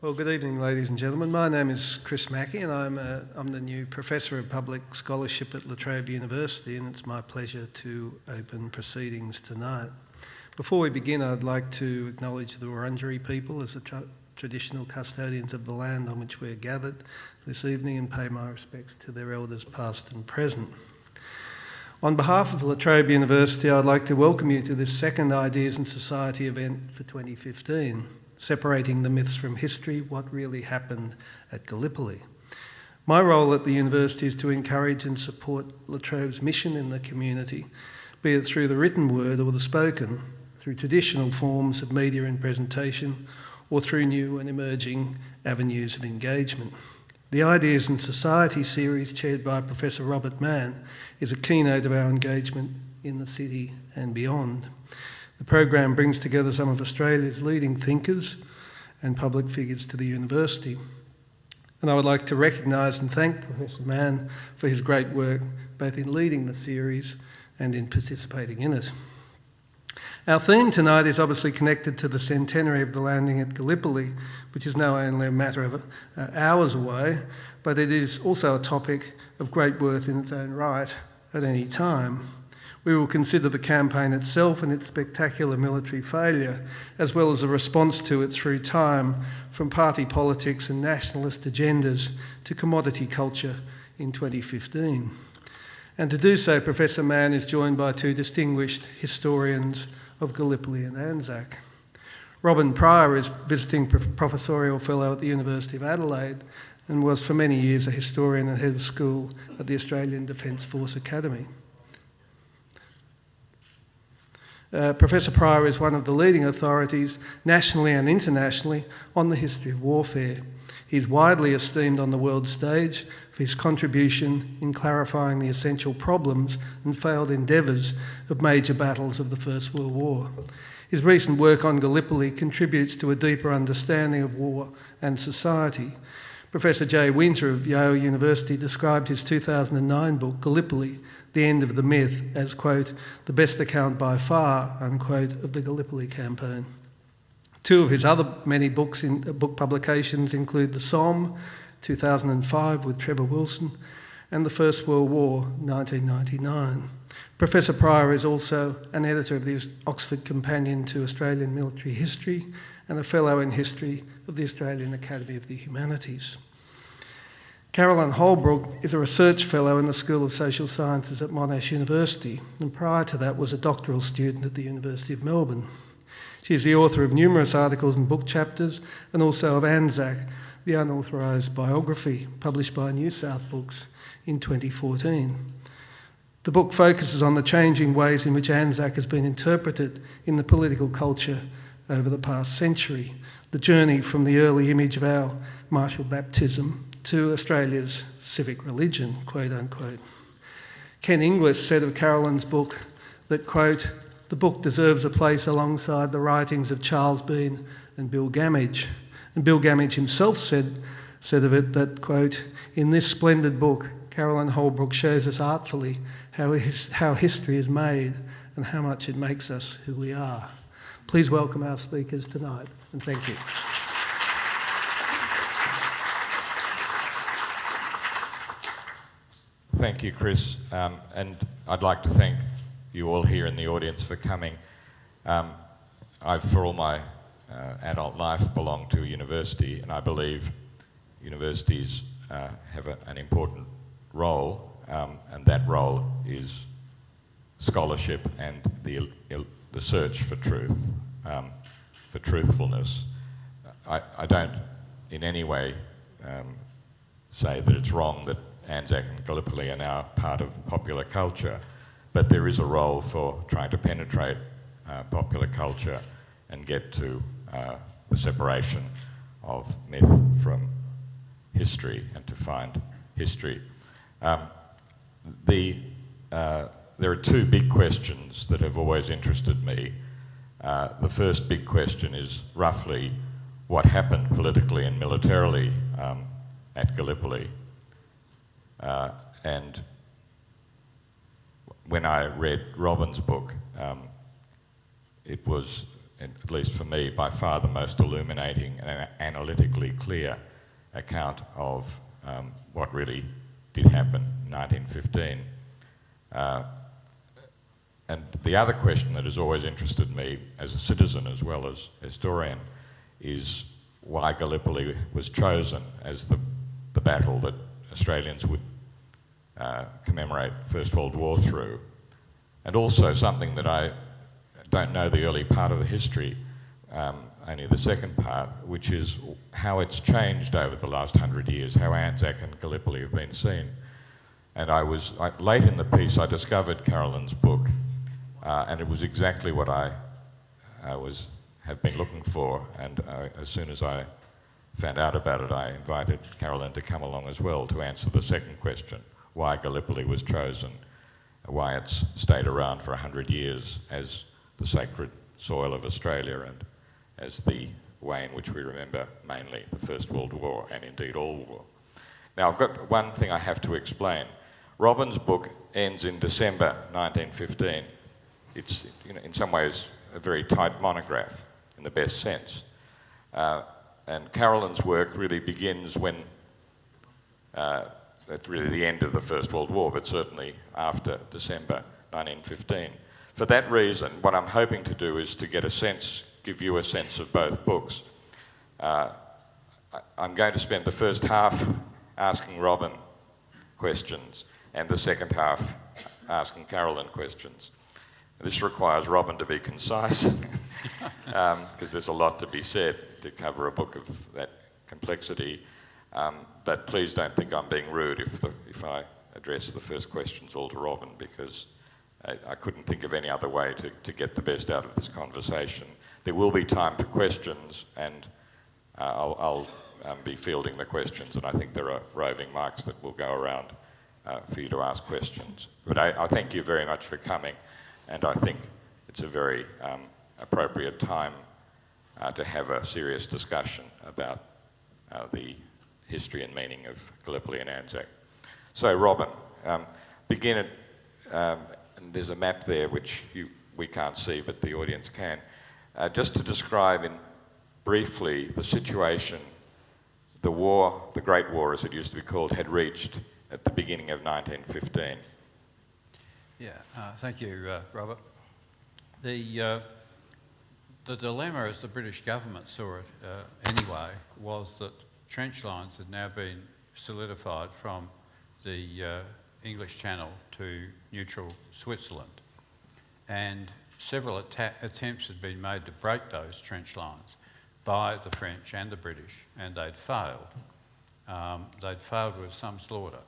Well, good evening, ladies and gentlemen. My name is Chris Mackey, and I'm the new Professor of Public Scholarship at Trobe University, and it's my pleasure to open proceedings tonight. Before we begin, I'd like to acknowledge the Wurundjeri people as the traditional custodians of the land on which we're gathered this evening, and pay my respects to their elders past and present. On behalf of La Trobe University, I'd like to welcome you to this second Ideas in Society event for 2015, Separating the Myths from History, What Really Happened at Gallipoli. My role at the university is to encourage and support La Trobe's mission in the community, be it through the written word or the spoken, through traditional forms of media and presentation, or through new and emerging avenues of engagement. The Ideas in Society series, chaired by Professor Robert Manne, is a keynote of our engagement in the city and beyond. The program brings together some of Australia's leading thinkers and public figures to the university. And I would like to recognise and thank Professor Manne for his great work, both in leading the series and in participating in it. Our theme tonight is obviously connected to the centenary of the landing at Gallipoli, which is now only a matter of hours away, but it is also a topic of great worth in its own right at any time. We will consider the campaign itself and its spectacular military failure, as well as a response to it through time, from party politics and nationalist agendas to commodity culture in 2015. And to do so, Professor Manne is joined by two distinguished historians of Gallipoli and Anzac. Robin Pryor is visiting professorial fellow at the University of Adelaide and was for many years a historian and head of school at the Australian Defence Force Academy. Professor Pryor is one of the leading authorities nationally and internationally on the history of warfare. He's widely esteemed on the world stage for his contribution in clarifying the essential problems and failed endeavours of major battles of the First World War. His recent work on Gallipoli contributes to a deeper understanding of war and society. Professor Jay Winter of Yale University described his 2009 book, Gallipoli, The End of the Myth, as, quote, the best account by far, unquote, of the Gallipoli campaign. Two of his other many books in book publications include The Somme, 2005 with Trevor Wilson, and The First World War, 1999. Professor Pryor is also an editor of the Oxford Companion to Australian Military History and a Fellow in History of the Australian Academy of the Humanities. Carolyn Holbrook is a research fellow in the School of Social Sciences at Monash University, and prior to that was a doctoral student at the University of Melbourne. She is the author of numerous articles and book chapters, and also of Anzac, the unauthorised biography, published by New South Books in 2014. The book focuses on the changing ways in which Anzac has been interpreted in the political culture over the past century, the journey from the early image of our martial baptism to Australia's civic religion, quote unquote. Ken Inglis said of Carolyn's book that, quote, the book deserves a place alongside the writings of Charles Bean and Bill Gamage. And Bill Gamage himself said of it that, quote, in this splendid book, Carolyn Holbrook shows us artfully how history is made and how much it makes us who we are. Please welcome our speakers tonight, and thank you. Thank you, Chris, and I'd like to thank you all here in the audience for coming. I've, for all my adult life, belonged to a university, and I believe universities have an important role, and that role is scholarship and the search for truth, for truthfulness. I don't in any way say that it's wrong that Anzac and Gallipoli are now part of popular culture, but there is a role for trying to penetrate popular culture and get to the separation of myth from history and to find history. There are two big questions that have always interested me. The first big question is roughly what happened politically and militarily at Gallipoli. And when I read Robin's book, it was at least for me, by far the most illuminating and analytically clear account of what really did happen in 1915. And the other question that has always interested me as a citizen as well as historian is why Gallipoli was chosen as the battle that Australians would commemorate First World War through. And also something that I don't know the early part of the history, only the second part, which is how it's changed over the last 100 years, how Anzac and Gallipoli have been seen. And late in the piece, I discovered Carolyn's book, and it was exactly what I have been looking for. And as soon as I found out about it, I invited Carolyn to come along as well to answer the second question, why Gallipoli was chosen, why it's stayed around for 100 years as the sacred soil of Australia and as the way in which we remember mainly the First World War and indeed all war. Now, I've got one thing I have to explain. Robin's book ends in December 1915. It's, in some ways, a very tight monograph in the best sense. And Carolyn's work really begins when, at really the end of the First World War, but certainly after December 1915. For that reason, what I'm hoping to do is to give you a sense of both books. I'm going to spend the first half asking Robin questions and the second half asking Carolyn questions. This requires Robin to be concise because there's a lot to be said to cover a book of that complexity. But please don't think I'm being rude if I address the first questions all to Robin, because I couldn't think of any other way to get the best out of this conversation. There will be time for questions, and I'll be fielding the questions, and I think there are roving mics that will go around for you to ask questions. But I thank you very much for coming, and I think it's a very appropriate time to have a serious discussion about the history and meaning of Gallipoli and Anzac. So, Robin, begin at, and there's a map there which we can't see, but the audience can, just to describe briefly the situation the war, the Great War as it used to be called, had reached at the beginning of 1915. Yeah, thank you, Robert. The dilemma, as the British government saw it anyway, was that trench lines had now been solidified from the English Channel to neutral Switzerland, and several attempts had been made to break those trench lines by the French and the British, and they'd failed. They'd failed with some slaughter.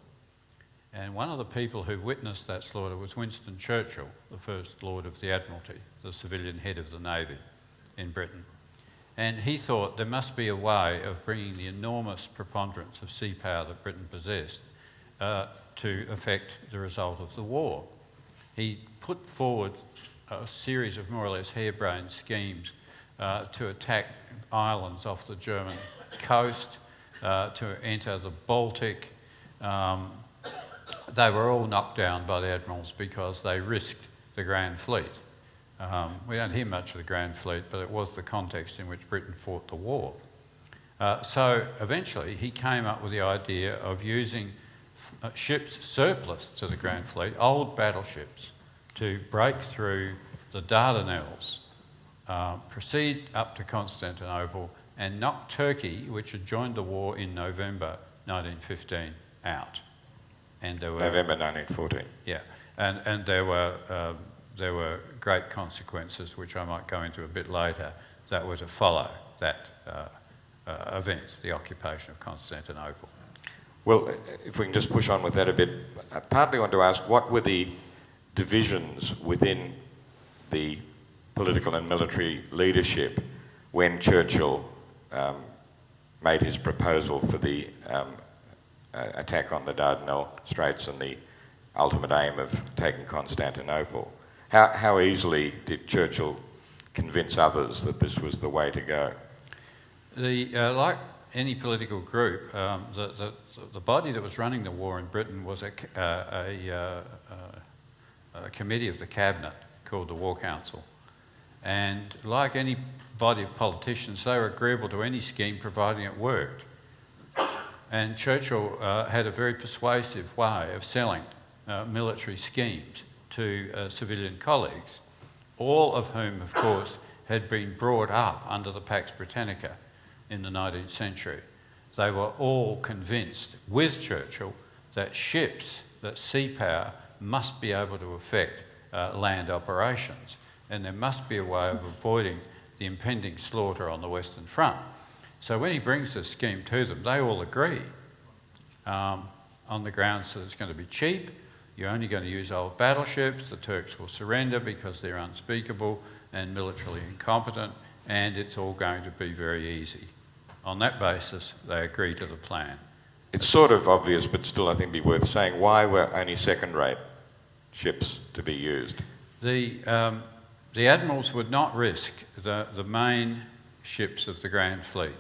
And one of the people who witnessed that slaughter was Winston Churchill, the First Lord of the Admiralty, the civilian head of the Navy in Britain. And he thought there must be a way of bringing the enormous preponderance of sea power that Britain possessed to affect the result of the war. He put forward a series of more or less harebrained schemes to attack islands off the German coast, to enter the Baltic. They were all knocked down by the admirals because they risked the Grand Fleet. We don't hear much of the Grand Fleet, but it was the context in which Britain fought the war. So eventually he came up with the idea of using ships surplus to the Grand Fleet, old battleships, to break through the Dardanelles, proceed up to Constantinople and knock Turkey, which had joined the war in November 1915, out. And there were, November 1914. Yeah, and there were great consequences, which I might go into a bit later, that were to follow that event, the occupation of Constantinople. Well, if we can just push on with that a bit, I partly want to ask what were the divisions within the political and military leadership when Churchill made his proposal for the attack on the Dardanelles Straits and the ultimate aim of taking Constantinople. How easily did Churchill convince others that this was the way to go? Like any political group, the body that was running the war in Britain was a committee of the cabinet called the War Council, And like any body of politicians, they were agreeable to any scheme providing it worked. And Churchill had a very persuasive way of selling military schemes to civilian colleagues, all of whom, of course, had been brought up under the Pax Britannica in the 19th century. They were all convinced, with Churchill, that ships, that sea power, must be able to affect land operations, and there must be a way of avoiding the impending slaughter on the Western Front. So when he brings this scheme to them, they all agree on the grounds that it's going to be cheap, you're only going to use old battleships, the Turks will surrender because they're unspeakable and militarily incompetent, and it's all going to be very easy. On that basis, they agree to the plan. It's sort of obvious, but still I think it'd be worth saying, why were only second-rate ships to be used? The admirals would not risk the main ships of the Grand Fleet.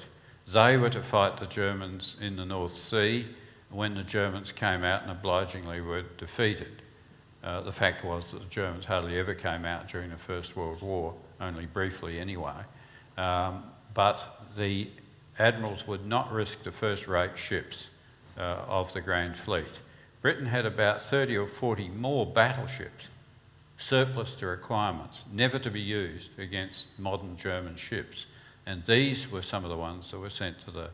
They were to fight the Germans in the North Sea when the Germans came out and obligingly were defeated. The fact was that the Germans hardly ever came out during the First World War, only briefly anyway. But the admirals would not risk the first-rate ships of the Grand Fleet. Britain had about 30 or 40 more battleships, surplus to requirements, never to be used against modern German ships. And these were some of the ones that were sent to the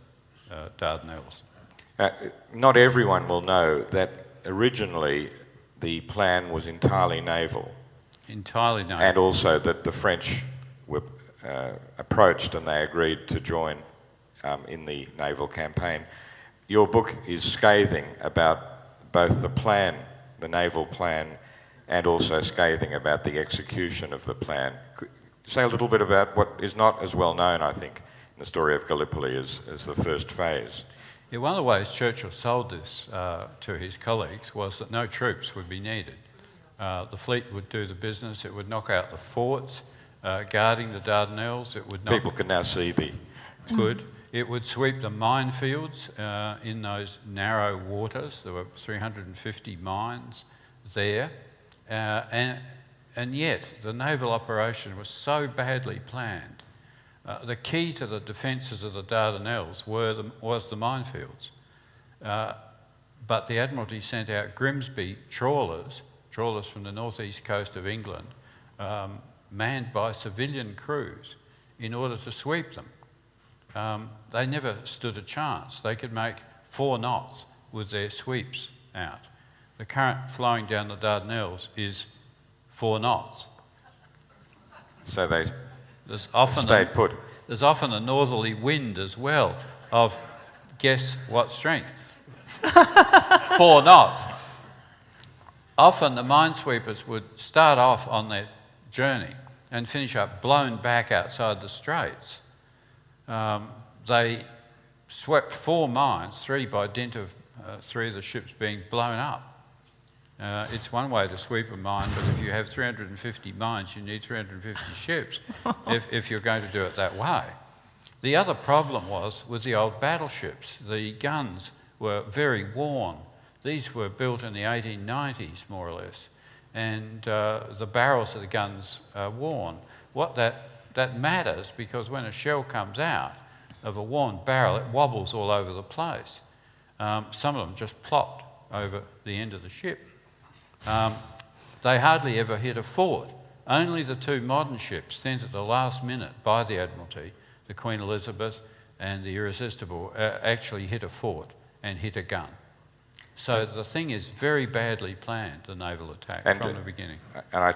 Dardanelles. Not everyone will know that originally the plan was entirely naval. Entirely naval. And also that the French were approached and they agreed to join in the naval campaign. Your book is scathing about both the plan, the naval plan, and also scathing about the execution of the plan. Could you say a little bit about what is not as well known, I think, in the story of Gallipoli as the first phase? Yeah, one of the ways Churchill sold this to his colleagues was that no troops would be needed. The fleet would do the business, it would knock out the forts guarding the Dardanelles, it would knock... People can now see the... Good. It would sweep the minefields in those narrow waters. There were 350 mines there. And yet, the naval operation was so badly planned. The key to the defences of the Dardanelles was the minefields. But the Admiralty sent out Grimsby trawlers from the northeast coast of England, manned by civilian crews, in order to sweep them. They never stood a chance. They could make 4 knots with their sweeps out. The current flowing down the Dardanelles is 4 knots. So they often stayed put. There's often a northerly wind as well of, guess what strength? 4 knots. Often the minesweepers would start off on their journey and finish up blown back outside the straits. They swept 4 mines, 3 by dint of 3 of the ships being blown up. It's one way to sweep a mine, but if you have 350 mines, you need 350 ships if you're going to do it that way. The other problem was with the old battleships. The guns were very worn. These were built in the 1890s, more or less, and the barrels of the guns are worn. That matters because when a shell comes out of a worn barrel, it wobbles all over the place. Some of them just plopped over the end of the ship. They hardly ever hit a fort. Only the 2 modern ships sent at the last minute by the Admiralty, the Queen Elizabeth and the Irresistible, actually hit a fort and hit a gun. So the thing is very badly planned, the naval attack, from the beginning. And I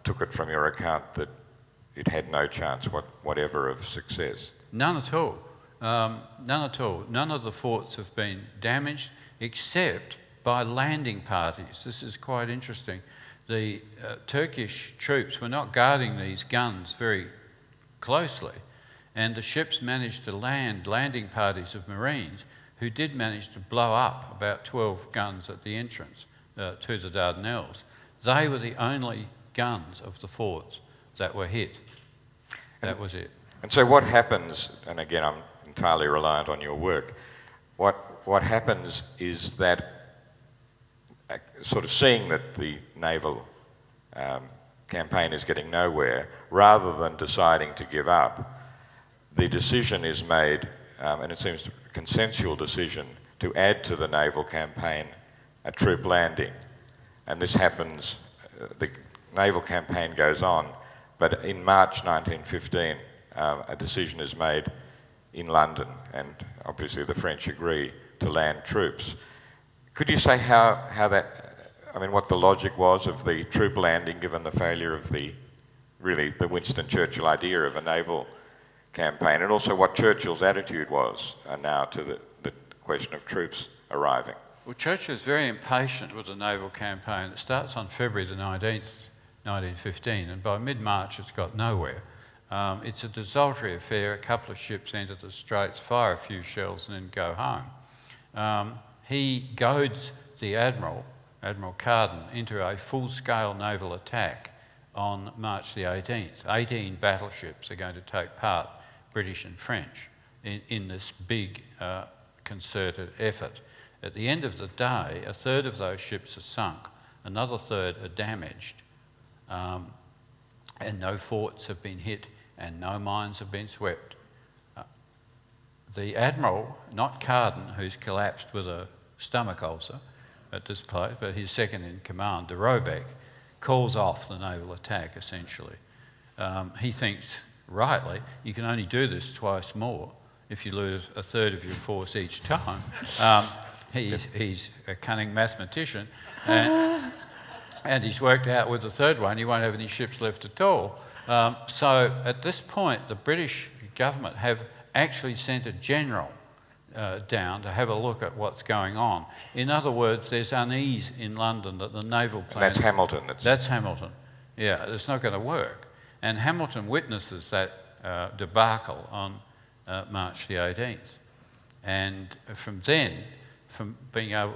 took it from your account that it had no chance whatever of success. None at all. None at all. None of the forts have been damaged except by landing parties. This is quite interesting. The Turkish troops were not guarding these guns very closely, and the ships managed to landing parties of Marines who did manage to blow up about 12 guns at the entrance to the Dardanelles. They were the only guns of the forts that were hit. That was it. And so what happens, and again I'm entirely reliant on your work, what happens is that sort of seeing that the naval campaign is getting nowhere, rather than deciding to give up, the decision is made, and it seems a consensual decision, to add to the naval campaign a troop landing. And this happens, the naval campaign goes on, but in March 1915, a decision is made in London, and obviously the French agree to land troops. Could you say what the logic was of the troop landing, given the failure of the Winston Churchill idea of a naval campaign, and also what Churchill's attitude was now to the question of troops arriving? Well, Churchill is very impatient with the naval campaign. It starts on February the 19th, 1915, and by mid-March it's got nowhere. It's a desultory affair. A couple of ships enter the Straits, fire a few shells, and then go home. He goads the Admiral Carden, into a full-scale naval attack on March the 18th. 18 battleships are going to take part, British and French, in this big concerted effort. At the end of the day, a third of those ships are sunk, another third are damaged, and no forts have been hit and no mines have been swept. The Admiral, not Carden, who's collapsed with a stomach ulcer at this place, but his second in command, de Robeck, calls off the naval attack, essentially. He thinks, rightly, you can only do this twice more if you lose a third of your force each time. He's a cunning mathematician, and he's worked out with the third one you won't have any ships left at all. So at this point, the British government have actually sent a general down to have a look at what's going on. In other words, there's unease in London that the naval plan... That's Hamilton. That's Hamilton. Yeah, it's not going to work. And Hamilton witnesses that debacle on March the 18th. And from then, from being able...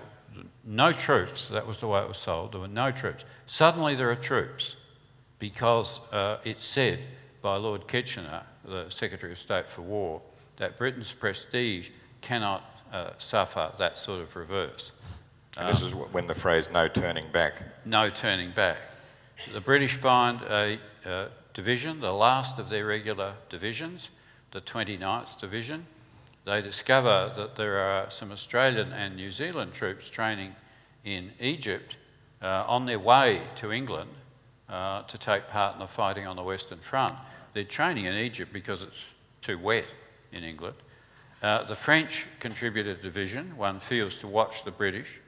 No troops, that was the way it was sold, there were no troops. Suddenly there are troops because it's said by Lord Kitchener, the Secretary of State for War, that Britain's prestige cannot suffer that sort of reverse. And this is when the phrase "no turning back." No turning back. The British find a division, the last of their regular divisions, the 29th Division. They discover that there are some Australian and New Zealand troops training in Egypt on their way to England to take part in the fighting on the Western Front. They're training in Egypt because it's too wet in England. The French contribute a division, one feels, to watch the British.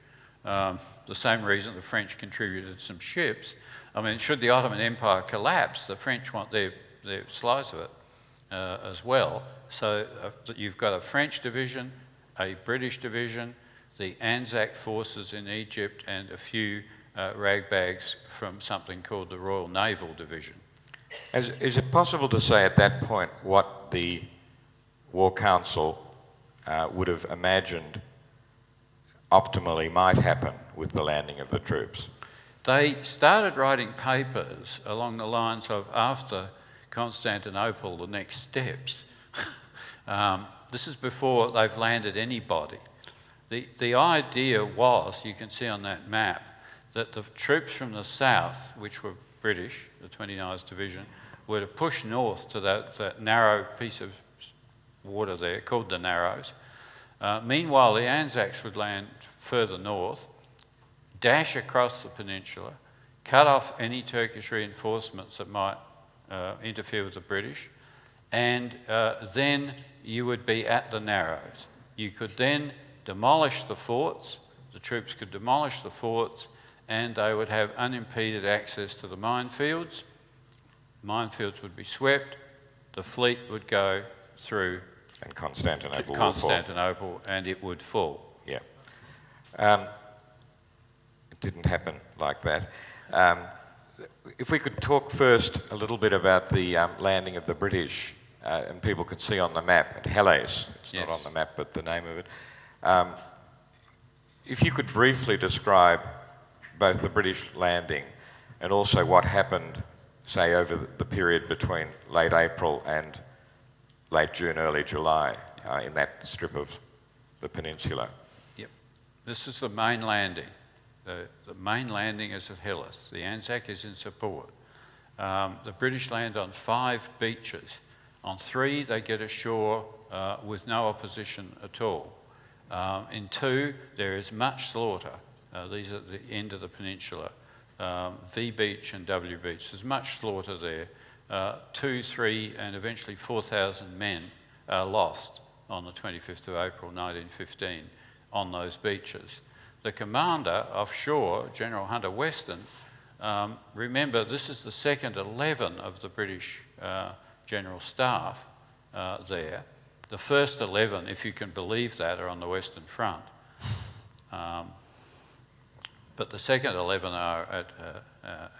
The same reason the French contributed some ships. I mean, should the Ottoman Empire collapse, the French want their slice of it as well. So you've got a French division, a British division, the Anzac forces in Egypt, and a few ragbags from something called the Royal Naval Division. Is it possible to say at that point what the War Council would have imagined optimally might happen with the landing of the troops? They started writing papers along the lines of, after Constantinople, the next steps. This is before they've landed anybody. The idea was, you can see on that map, that the troops from the south, which were British, the 29th Division, were to push north to that narrow piece of water there called the Narrows. Meanwhile, the Anzacs would land further north, dash across the peninsula, cut off any Turkish reinforcements that might interfere with the British, and then you would be at the Narrows. You could then demolish the forts, the troops could demolish the forts, and they would have unimpeded access to the minefields. Minefields would be swept, the fleet would go through and Constantinople and it would fall. Yeah. It didn't happen like that. If we could talk first a little bit about the landing of the British, and people could see on the map at Helles, it's Yes. not on the map but the name of it. If you could briefly describe both the British landing and also what happened, say, over the period between late April and late June, early July, in that strip of the peninsula. Yep. This is the main landing. The main landing is at Helles. The Anzac is in support. The British land on 5 beaches. On 3, they get ashore with no opposition at all. In 2, there is much slaughter. These are at the end of the peninsula. V Beach and W Beach. There's much slaughter there. 2, 3, and eventually 4,000 men are lost on the 25th of April 1915 on those beaches. The commander offshore, General Hunter Weston, remember this is the second 11 of the British General Staff there. The first 11, if you can believe that, are on the Western Front. But the second 11 are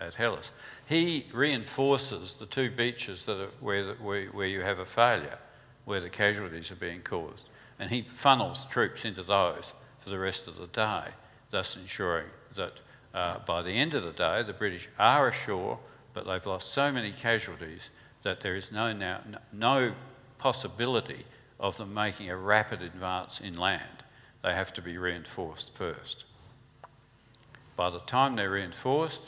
at Helles. He reinforces the 2 beaches that are where you have a failure, where the casualties are being caused. And he funnels troops into those for the rest of the day, thus ensuring that by the end of the day, the British are ashore, but they've lost so many casualties that there is no possibility of them making a rapid advance inland. They have to be reinforced first. By the time they're reinforced,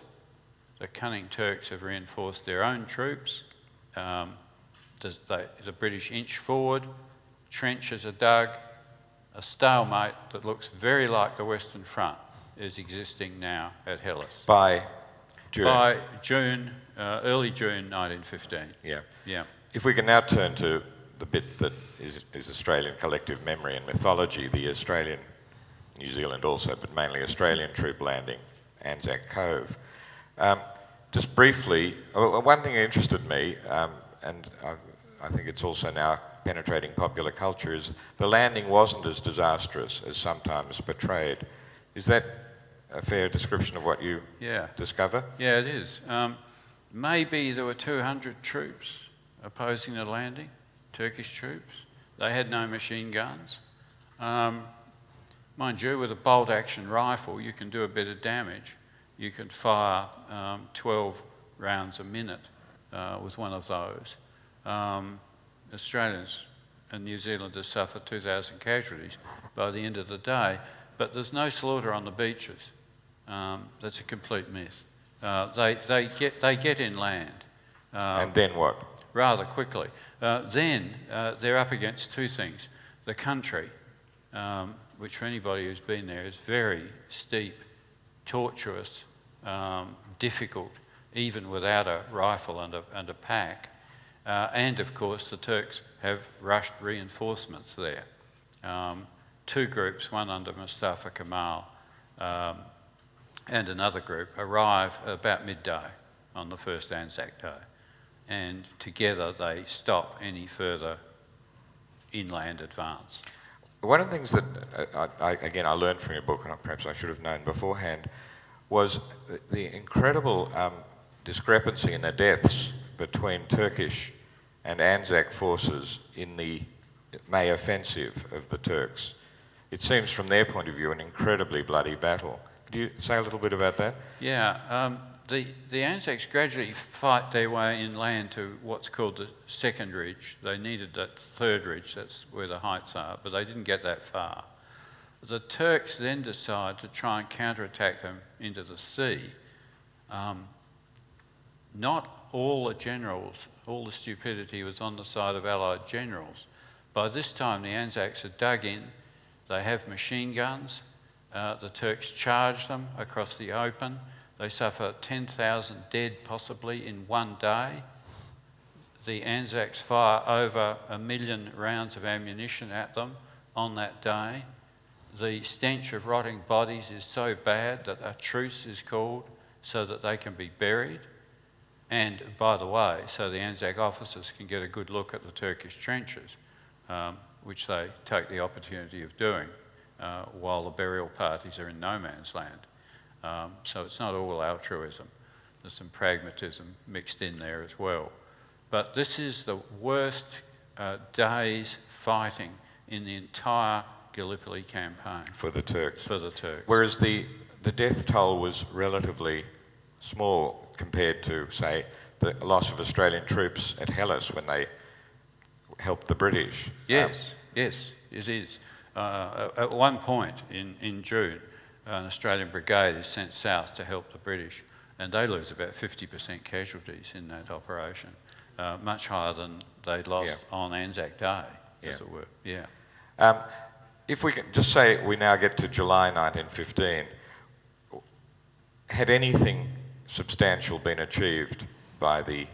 the cunning Turks have reinforced their own troops. The British inch forward, trenches are dug, a stalemate that looks very like the Western Front is existing now at Helles. By June? By June, early June 1915. Yeah. Yeah. If we can now turn to the bit that is Australian collective memory and mythology, the Australian, New Zealand also, but mainly Australian troop landing, Anzac Cove. Just briefly, one thing that interested me, and I think it's also now penetrating popular culture, is the landing wasn't as disastrous as sometimes portrayed. Is that a fair description of what you discover? Yeah, it is. Maybe there were 200 troops opposing the landing, Turkish troops. They had no machine guns. Mind you, with a bolt-action rifle, you can do a bit of damage. You can fire 12 rounds a minute with one of those. Australians and New Zealanders suffered 2,000 casualties by the end of the day, but there's no slaughter on the beaches. That's a complete myth. They get inland. And then what? Rather quickly. Then they're up against 2 things. The country, which for anybody who's been there is very steep, tortuous, difficult, even without a rifle and a pack. And of course the Turks have rushed reinforcements there. 2 groups, one under Mustafa Kemal and another group, arrive about midday on the first Anzac Day. And together they stop any further inland advance. One of the things that, I learned from your book, and perhaps I should have known beforehand, was the incredible discrepancy in the deaths between Turkish and Anzac forces in the May offensive of the Turks. It seems from their point of view an incredibly bloody battle. Could you say a little bit about that? Yeah, the Anzacs gradually fight their way inland to what's called the second ridge. They needed that third ridge, that's where the heights are, but they didn't get that far. The Turks then decide to try and counterattack them into the sea. Not all the generals, all the stupidity was on the side of Allied generals. By this time the Anzacs are dug in, they have machine guns, the Turks charge them across the open. They suffer 10,000 dead possibly in one day. The Anzacs fire over 1 million rounds of ammunition at them on that day. The stench of rotting bodies is so bad that a truce is called so that they can be buried. And by the way, so the Anzac officers can get a good look at the Turkish trenches, which they take the opportunity of doing while the burial parties are in no man's land. So it's not all altruism. There's some pragmatism mixed in there as well. But this is the worst day's fighting in the entire Gallipoli campaign. For the Turks. For the Turks. Whereas the death toll was relatively small compared to, say, the loss of Australian troops at Helles when they helped the British. Yes, yes, it is. At one point in June, an Australian brigade is sent south to help the British, and they lose about 50% casualties in that operation, much higher than they lost on Anzac Day, as it were. Yeah. If we can just say we now get to July 1915, had anything substantial been achieved by the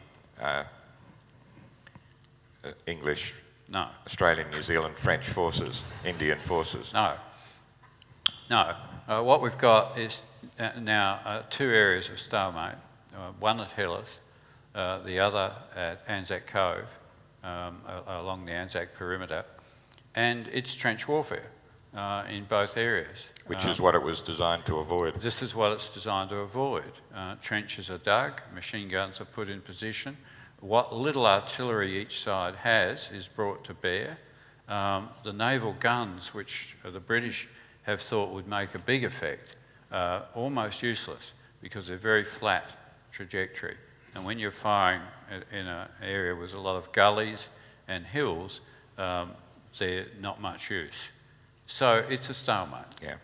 English, No. Australian, New Zealand, French forces, Indian forces? No. No. What we've got is now 2 areas of stalemate, one at Hellas, the other at Anzac Cove, along the Anzac perimeter, and it's trench warfare in both areas. Which is what it was designed to avoid. This is what it's designed to avoid. Trenches are dug, machine guns are put in position. What little artillery each side has is brought to bear. The naval guns, which the British have thought would make a big effect, are almost useless because they're very flat trajectory. And when you're firing in an area with a lot of gullies and hills, they're not much use. So it's a stalemate. Yeah.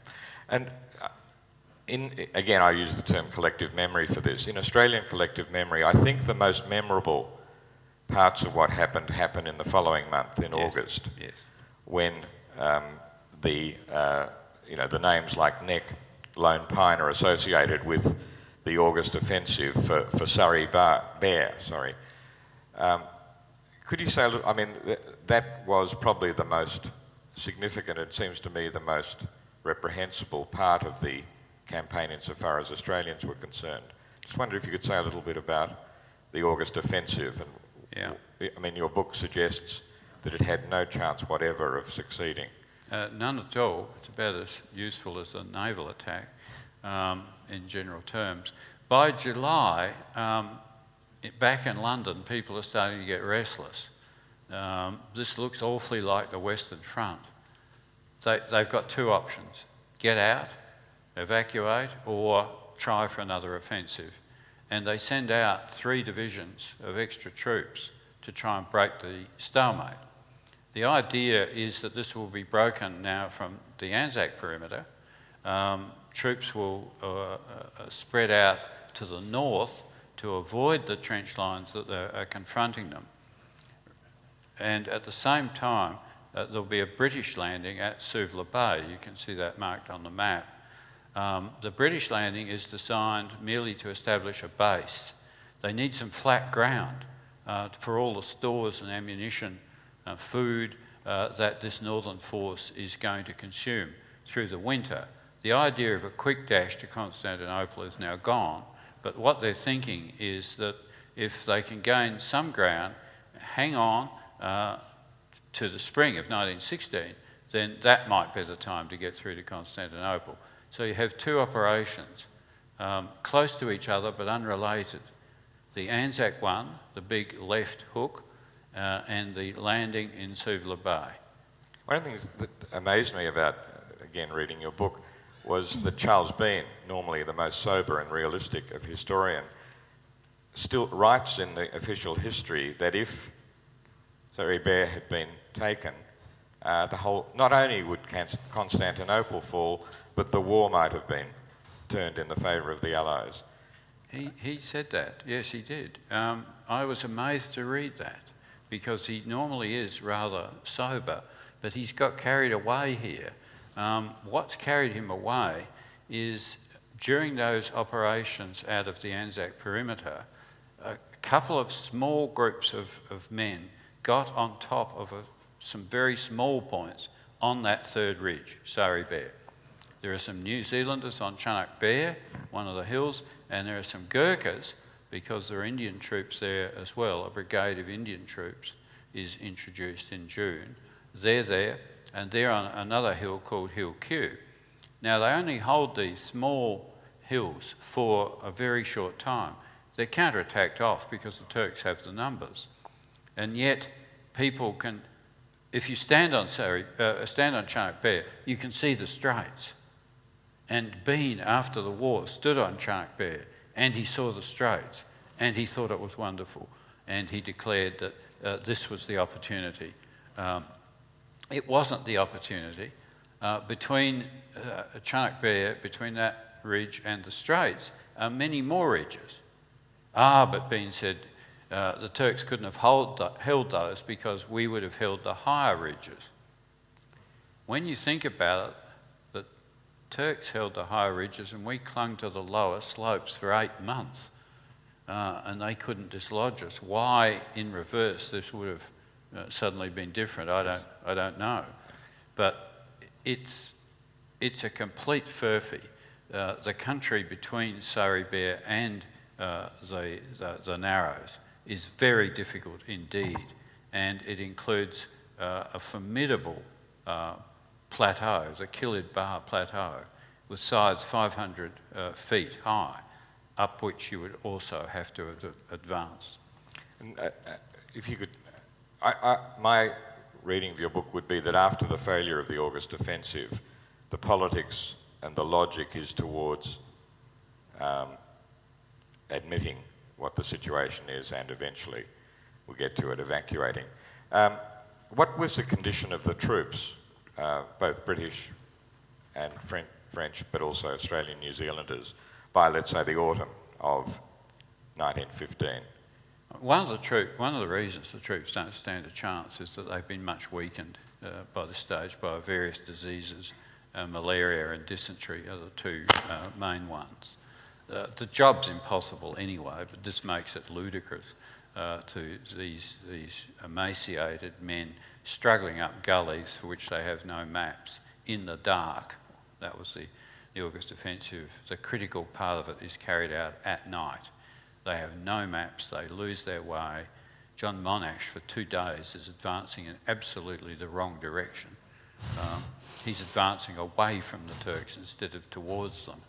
And again, I use the term collective memory for this. In Australian collective memory, I think the most memorable parts of what happened in the following month, in August, when the names like Neck, Lone Pine are associated with the August offensive for Surrey Bear. Sorry. Could you say, I mean, that was probably the most significant, it seems to me, the most reprehensible part of the campaign insofar as Australians were concerned. Just wondered if you could say a little bit about the August offensive. And I mean, your book suggests that it had no chance whatever of succeeding. None at all. It's about as useful as the naval attack in general terms. By July, back in London, people are starting to get restless. This looks awfully like the Western Front. They've got 2 options: get out, evacuate, or try for another offensive. And they send out 3 divisions of extra troops to try and break the stalemate. The idea is that this will be broken now from the Anzac perimeter. Troops will spread out to the north to avoid the trench lines that are confronting them. And at the same time, there'll be a British landing at Suvla Bay. You can see that marked on the map. The British landing is designed merely to establish a base. They need some flat ground for all the stores and ammunition, food that this northern force is going to consume through the winter. The idea of a quick dash to Constantinople is now gone, but what they're thinking is that if they can gain some ground, hang on to the spring of 1916, then that might be the time to get through to Constantinople. So you have 2 operations, close to each other but unrelated. The Anzac one, the big left hook, and the landing in Suvla Bay. One of the things that amazed me about, again, reading your book, was that Charles Bean, normally the most sober and realistic of historians, still writes in the official history that if Surrey Bear had been taken, not only would Constantinople fall, but the war might have been turned in the favour of the Allies. He said that, yes he did. I was amazed to read that, because he normally is rather sober, but he's got carried away here. What's carried him away is during those operations out of the Anzac perimeter, a couple of small groups of men got on top of some very small points on that 3rd ridge, Surrey Bear. There are some New Zealanders on Chunuk Bear, one of the hills, and there are some Gurkhas, because there are Indian troops there as well. A brigade of Indian troops is introduced in June. They're there, and they're on another hill called Hill Q. Now, they only hold these small hills for a very short time. They're counterattacked off because the Turks have the numbers. And yet, people can, if you stand on Chunuk Bear, you can see the straits. And Bean, after the war, stood on Chunuk Bear, and he saw the straits, and he thought it was wonderful, and he declared that this was the opportunity. It wasn't the opportunity. Between Chunuk Bear, between that ridge and the straits, many more ridges. But being said, the Turks couldn't have held those because we would have held the higher ridges. When you think about it, the Turks held the higher ridges and we clung to the lower slopes for 8 months, and they couldn't dislodge us. Why, in reverse, this would have suddenly been different, I don't know. But it's a complete furphy. The country between Surrey Bear and the Narrows is very difficult indeed, and it includes a formidable plateau, the Kilid Bar Plateau, with sides 500 feet high, up which you would also have to have advanced. And, if you could, my reading of your book would be that after the failure of the August Offensive, the politics and the logic is towards admitting what the situation is and eventually we'll get to it, evacuating. What was the condition of the troops, both British and French, but also Australian New Zealanders, by, let's say, the autumn of 1915? One of the reasons the troops don't stand a chance is that they've been much weakened by this stage by various diseases. Malaria and dysentery are the two main ones. The job's impossible anyway, but this makes it ludicrous to these emaciated men struggling up gullies for which they have no maps in the dark. That was the August Offensive. The critical part of it is carried out at night. They have no maps, they lose their way. John Monash for 2 days is advancing in absolutely the wrong direction. He's advancing away from the Turks instead of towards them.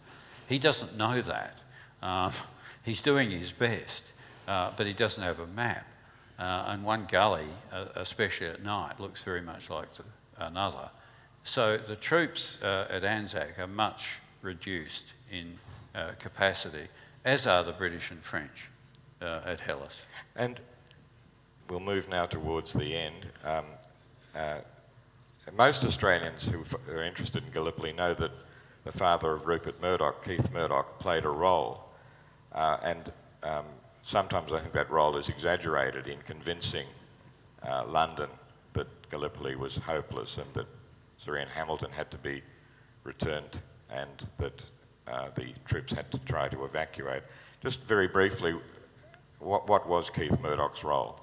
He doesn't know that. He's doing his best, but he doesn't have a map. And one gully, especially at night, looks very much like another. So the troops at Anzac are much reduced in capacity, as are the British and French at Helles. And we'll move now towards the end. Most Australians who are interested in Gallipoli know that the father of Rupert Murdoch, Keith Murdoch, played a role. And sometimes I think that role is exaggerated in convincing London that Gallipoli was hopeless and that Sir Ian Hamilton had to be returned and that the troops had to try to evacuate. Just very briefly, what was Keith Murdoch's role?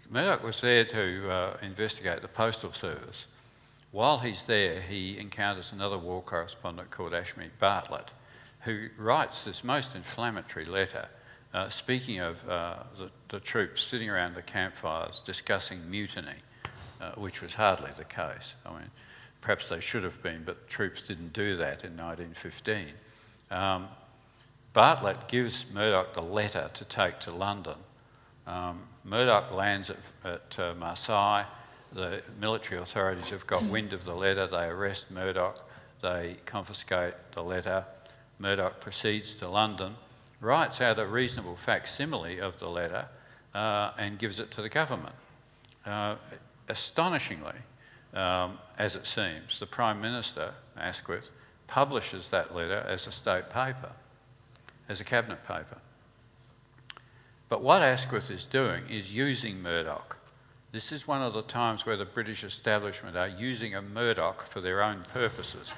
Murdoch was there to investigate the postal service. While he's there, he encounters another war correspondent called Ashmead Bartlett, who writes this most inflammatory letter, speaking of the troops sitting around the campfires discussing mutiny, which was hardly the case. I mean, perhaps they should have been, but troops didn't do that in 1915. Bartlett gives Murdoch the letter to take to London. Murdoch lands at Marseille. The military authorities have got wind of the letter. They arrest Murdoch. They confiscate the letter. Murdoch proceeds to London, writes out a reasonable facsimile of the letter and gives it to the government. Astonishingly, as it seems, the Prime Minister, Asquith, publishes that letter as a state paper, as a cabinet paper. But what Asquith is doing is using Murdoch. This is one of the times where the British establishment are using a Murdoch for their own purposes.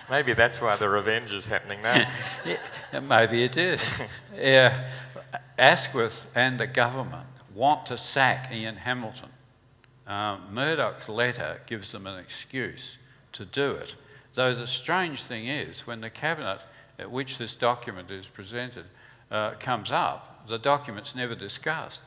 Maybe that's why the revenge is happening now. Yeah, maybe it is. Asquith and the government want to sack Ian Hamilton. Murdoch's letter gives them an excuse to do it. Though the strange thing is, when the cabinet at which this document is presented comes up, the document's never discussed.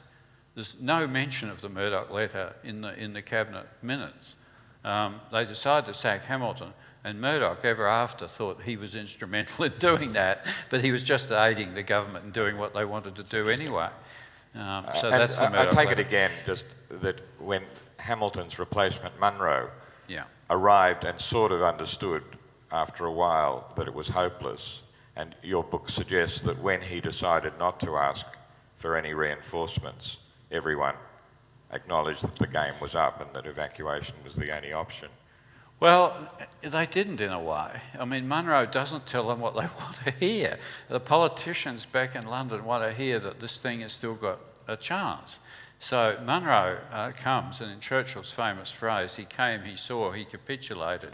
There's no mention of the Murdoch letter in the cabinet minutes. They decide to sack Hamilton, and Murdoch ever after thought he was instrumental in doing that, but he was just aiding the government in doing what they wanted to do anyway. So that's the Murdoch I take letter. it again, just that when Hamilton's replacement, Munro, Yeah. arrived and sort of understood after a while that it was hopeless, and your book suggests that when he decided not to ask for any reinforcements, everyone acknowledged that the game was up and that evacuation was the only option. Well, they didn't in a way. I mean, Munro doesn't tell them what they want to hear. The politicians back in London want to hear that this thing has still got a chance. So Munro comes, and in Churchill's famous phrase, he came, he saw, he capitulated.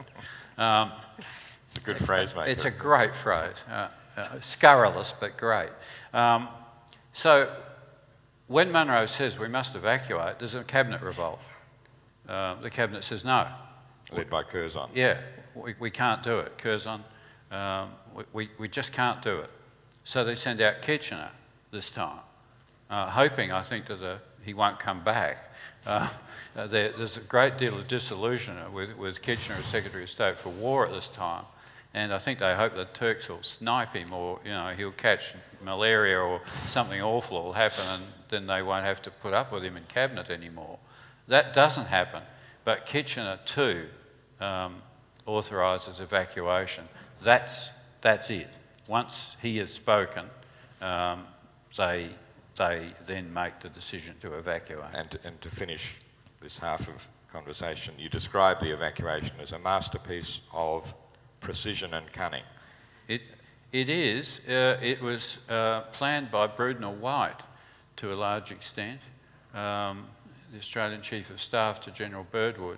It's a good phrase, mate. It's a great phrase. Scurrilous, but great. So when Munro says we must evacuate, there's a cabinet revolt. The cabinet says no. Led by Curzon. Yeah, we can't do it. Curzon, we just can't do it. So they send out Kitchener this time, hoping, I think, that he won't come back. There's a great deal of disillusionment with Kitchener as Secretary of State for War at this time, and I think they hope that Turks will snipe him, or he'll catch malaria or something awful will happen, and then they won't have to put up with him in cabinet anymore. That doesn't happen, but Kitchener too authorises evacuation. That's it. Once he has spoken, they then make the decision to evacuate. And to finish this half of conversation, you describe the evacuation as a masterpiece of precision and cunning. It is. It was planned by Brudenell White to a large extent, the Australian Chief of Staff to General Birdwood.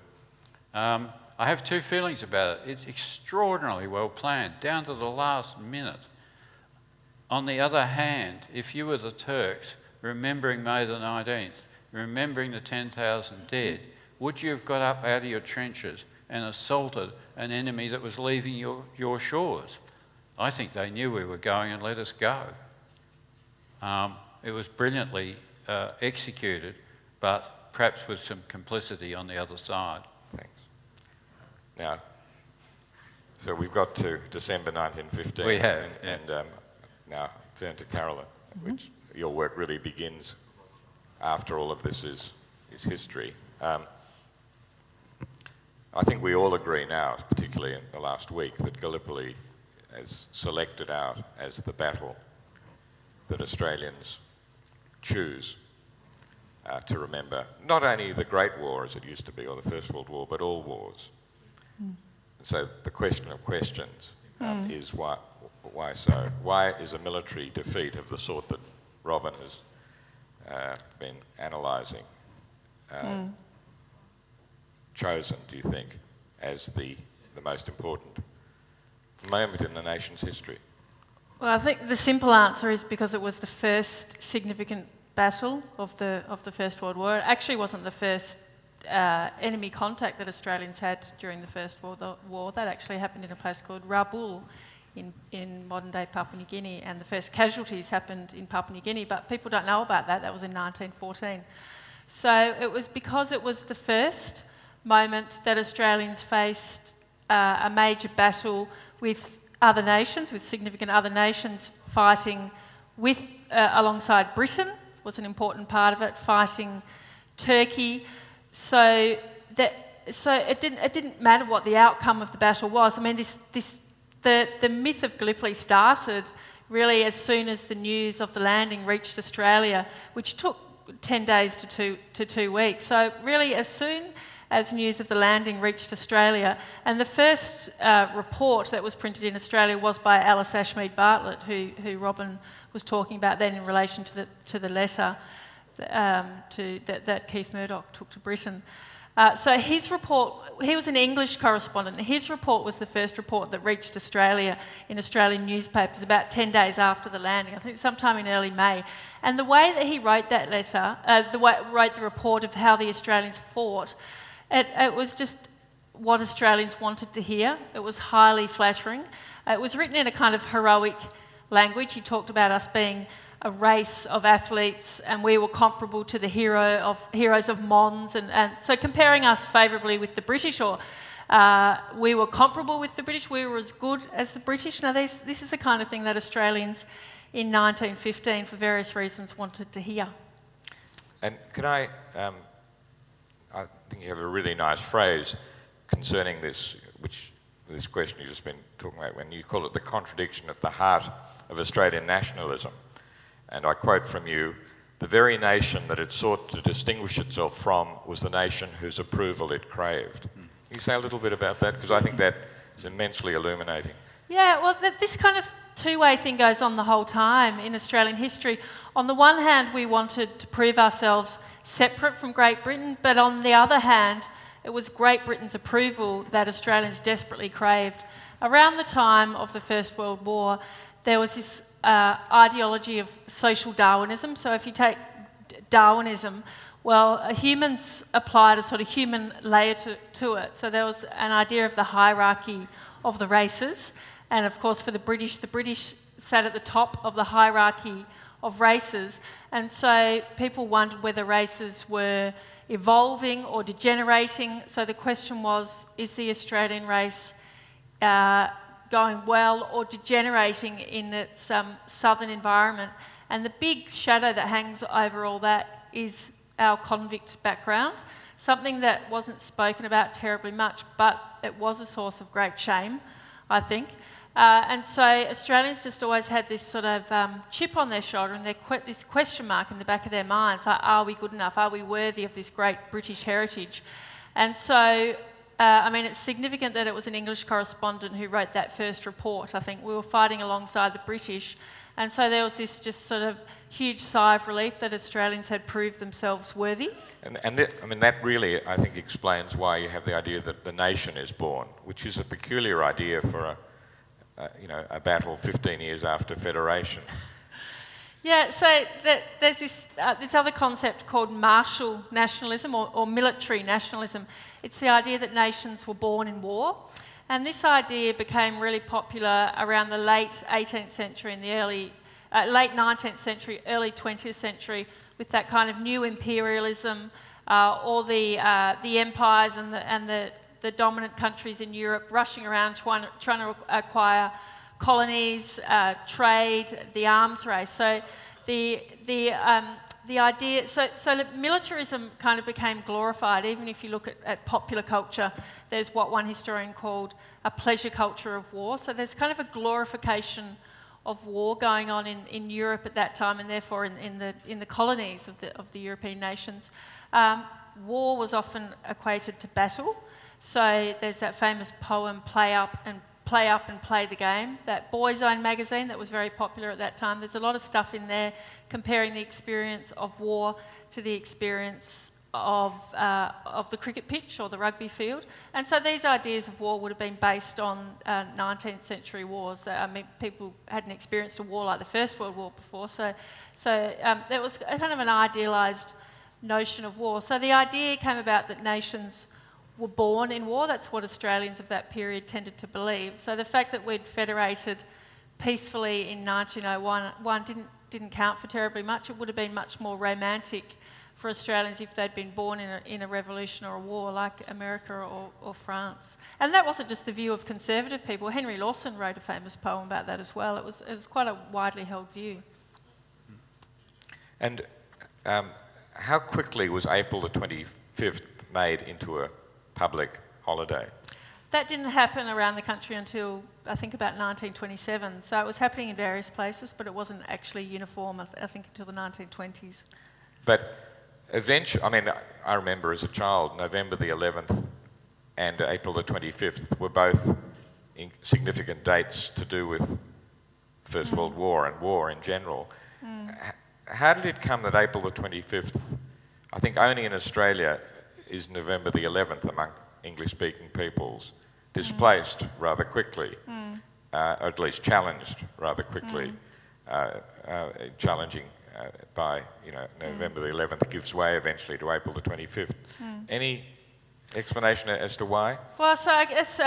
I have two feelings about it. It's extraordinarily well planned, down to the last minute. On the other hand, if you were the Turks, remembering May the 19th, remembering the 10,000 dead, would you have got up out of your trenches and assaulted an enemy that was leaving your shores? I think they knew we were going and let us go. It was brilliantly executed, but perhaps with some complicity on the other side. Thanks. Now, so we've got to December 1915. We have. And now turn to Carolyn, which your work really begins after all of this is history. I think we all agree now, particularly in the last week, that Gallipoli is selected out as the battle that Australians choose to remember not only the Great War as it used to be, or the First World War, but all wars. And so the question of questions is why so? Why is a military defeat of the sort that Robin has been analysing chosen, do you think, as the most important moment in the nation's history? Well, I think the simple answer is because it was the first significant battle of the First World War. It actually wasn't the first enemy contact that Australians had during the First World War. That actually happened in a place called Rabaul in modern-day Papua New Guinea, and the first casualties happened in Papua New Guinea, but people don't know about that. That was in 1914. So it was because it was the first moment that Australians faced a major battle with other nations, with significant other nations fighting with alongside Britain was an important part of it, fighting Turkey. So it didn't matter what the outcome of the battle was. I mean, the myth of Gallipoli started really as soon as the news of the landing reached Australia, which took 10 days to 2 weeks. So really, as soon as news of the landing reached Australia, and the first report that was printed in Australia was by Alice Ashmead Bartlett, who Robin was talking about then in relation to the letter that Keith Murdoch took to Britain. So his report, he was an English correspondent, and his report was the first report that reached Australia in Australian newspapers about 10 days after the landing, I think sometime in early May. And the way that he wrote that letter, wrote the report of how the Australians fought, it was just what Australians wanted to hear. It was highly flattering. It was written in a kind of heroic language. He talked about us being a race of athletes, and we were comparable to the heroes of Mons, and so comparing us favourably with the British, or we were comparable with the British, we were as good as the British. Now this is the kind of thing that Australians in 1915, for various reasons, wanted to hear. And can I think you have a really nice phrase concerning this question you've just been talking about, when you call it the contradiction at the heart of Australian nationalism. And I quote from you, "The very nation that it sought to distinguish itself from was the nation whose approval it craved." Can you say a little bit about that? Because I think that is immensely illuminating. Yeah, well, this kind of two-way thing goes on the whole time in Australian history. On the one hand, we wanted to prove ourselves separate from Great Britain, but on the other hand, it was Great Britain's approval that Australians desperately craved. Around the time of the First World War, there was this ideology of social Darwinism. So if you take Darwinism, well, humans applied a sort of human layer to it. So there was an idea of the hierarchy of the races. And of course, for the British sat at the top of the hierarchy of races. And so people wondered whether races were evolving or degenerating. So the question was, is the Australian race going well or degenerating in its southern environment? And the big shadow that hangs over all that is our convict background, something that wasn't spoken about terribly much, but it was a source of great shame, I think. And so Australians just always had this sort of chip on their shoulder and this question mark in the back of their minds, like, are we good enough? Are we worthy of this great British heritage? And so, I mean, it's significant that it was an English correspondent who wrote that first report. I think we were fighting alongside the British. And so there was this just sort of huge sigh of relief that Australians had proved themselves worthy. I mean, that really, I think, explains why you have the idea that the nation is born, which is a peculiar idea for a battle 15 years after Federation. Yeah, so there's this other concept called martial nationalism or military nationalism. It's the idea that nations were born in war. And this idea became really popular around the late 18th century and the late 19th century, early 20th century, with that kind of new imperialism, all the empires and the dominant countries in Europe rushing around trying to acquire colonies, trade, the arms race. So the idea, so militarism kind of became glorified. Even if you look at popular culture, there's what one historian called a pleasure culture of war. So there's kind of a glorification of war going on in Europe at that time, and therefore in the colonies of the European nations. War was often equated to battle. So there's that famous poem, Play Up and Play the Game, that Boys' Own magazine that was very popular at that time. There's a lot of stuff in there comparing the experience of war to the experience of the cricket pitch or the rugby field. And so these ideas of war would have been based on 19th century wars. I mean, people hadn't experienced a war like the First World War before, so there was a kind of an idealised notion of war. So the idea came about that nations were born in war. That's what Australians of that period tended to believe. So the fact that we'd federated peacefully in 1901 didn't count for terribly much. It would have been much more romantic for Australians if they'd been born in a revolution or a war like America or France. And that wasn't just the view of conservative people. Henry Lawson wrote a famous poem about that as well. It was quite a widely held view. And how quickly was April the 25th made into a public holiday? That didn't happen around the country until, I think, about 1927. So it was happening in various places, but it wasn't actually uniform, I think, until the 1920s. But eventually, I mean, I remember as a child, November the 11th and April the 25th were both significant dates to do with First World War and war in general. How did it come that April the 25th, I think only in Australia, is November the 11th among English-speaking peoples, displaced rather quickly, or at least challenged rather quickly, challenging by, November the 11th gives way eventually to April the 25th. Any explanation as to why? Well, so I guess,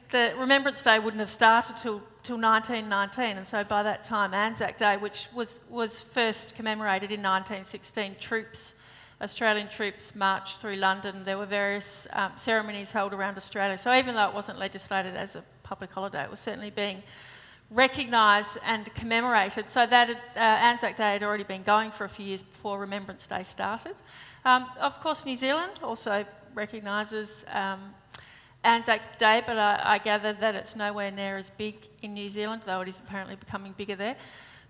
the Remembrance Day wouldn't have started till 1919, and so by that time Anzac Day, which was first commemorated in 1916, Australian troops marched through London. There were various ceremonies held around Australia. So even though it wasn't legislated as a public holiday, it was certainly being recognised and commemorated. So that Anzac Day had already been going for a few years before Remembrance Day started. Of course, New Zealand also recognises Anzac Day, but I gather that it's nowhere near as big in New Zealand, though it is apparently becoming bigger there.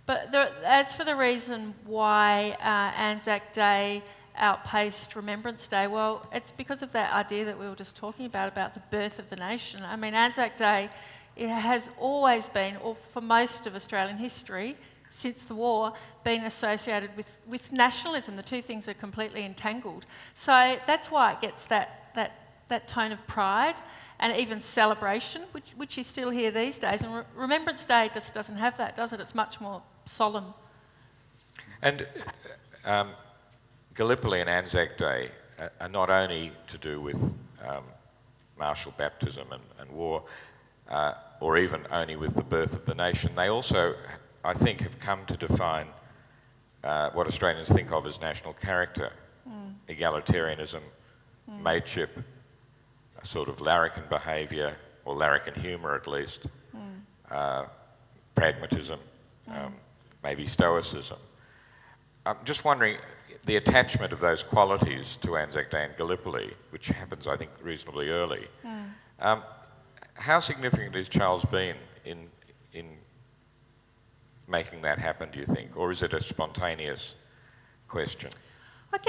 But as for the reason why Anzac Day outpaced Remembrance Day? Well, it's because of that idea that we were just talking about the birth of the nation. I mean, Anzac Day, it has always been, or for most of Australian history, since the war, been associated with nationalism. The two things are completely entangled. So that's why it gets that tone of pride and even celebration, which you still hear these days. And Remembrance Day just doesn't have that, does it? It's much more solemn. And Gallipoli and Anzac Day are not only to do with martial baptism and war, or even only with the birth of the nation. They also, I think, have come to define what Australians think of as national character, egalitarianism, mateship, a sort of larrikin behaviour, or larrikin humour at least, pragmatism, maybe stoicism. I'm just wondering, the attachment of those qualities to Anzac Day and Gallipoli, which happens, I think, reasonably early, how significant has Charles been in making that happen, do you think? Or is it a spontaneous question? I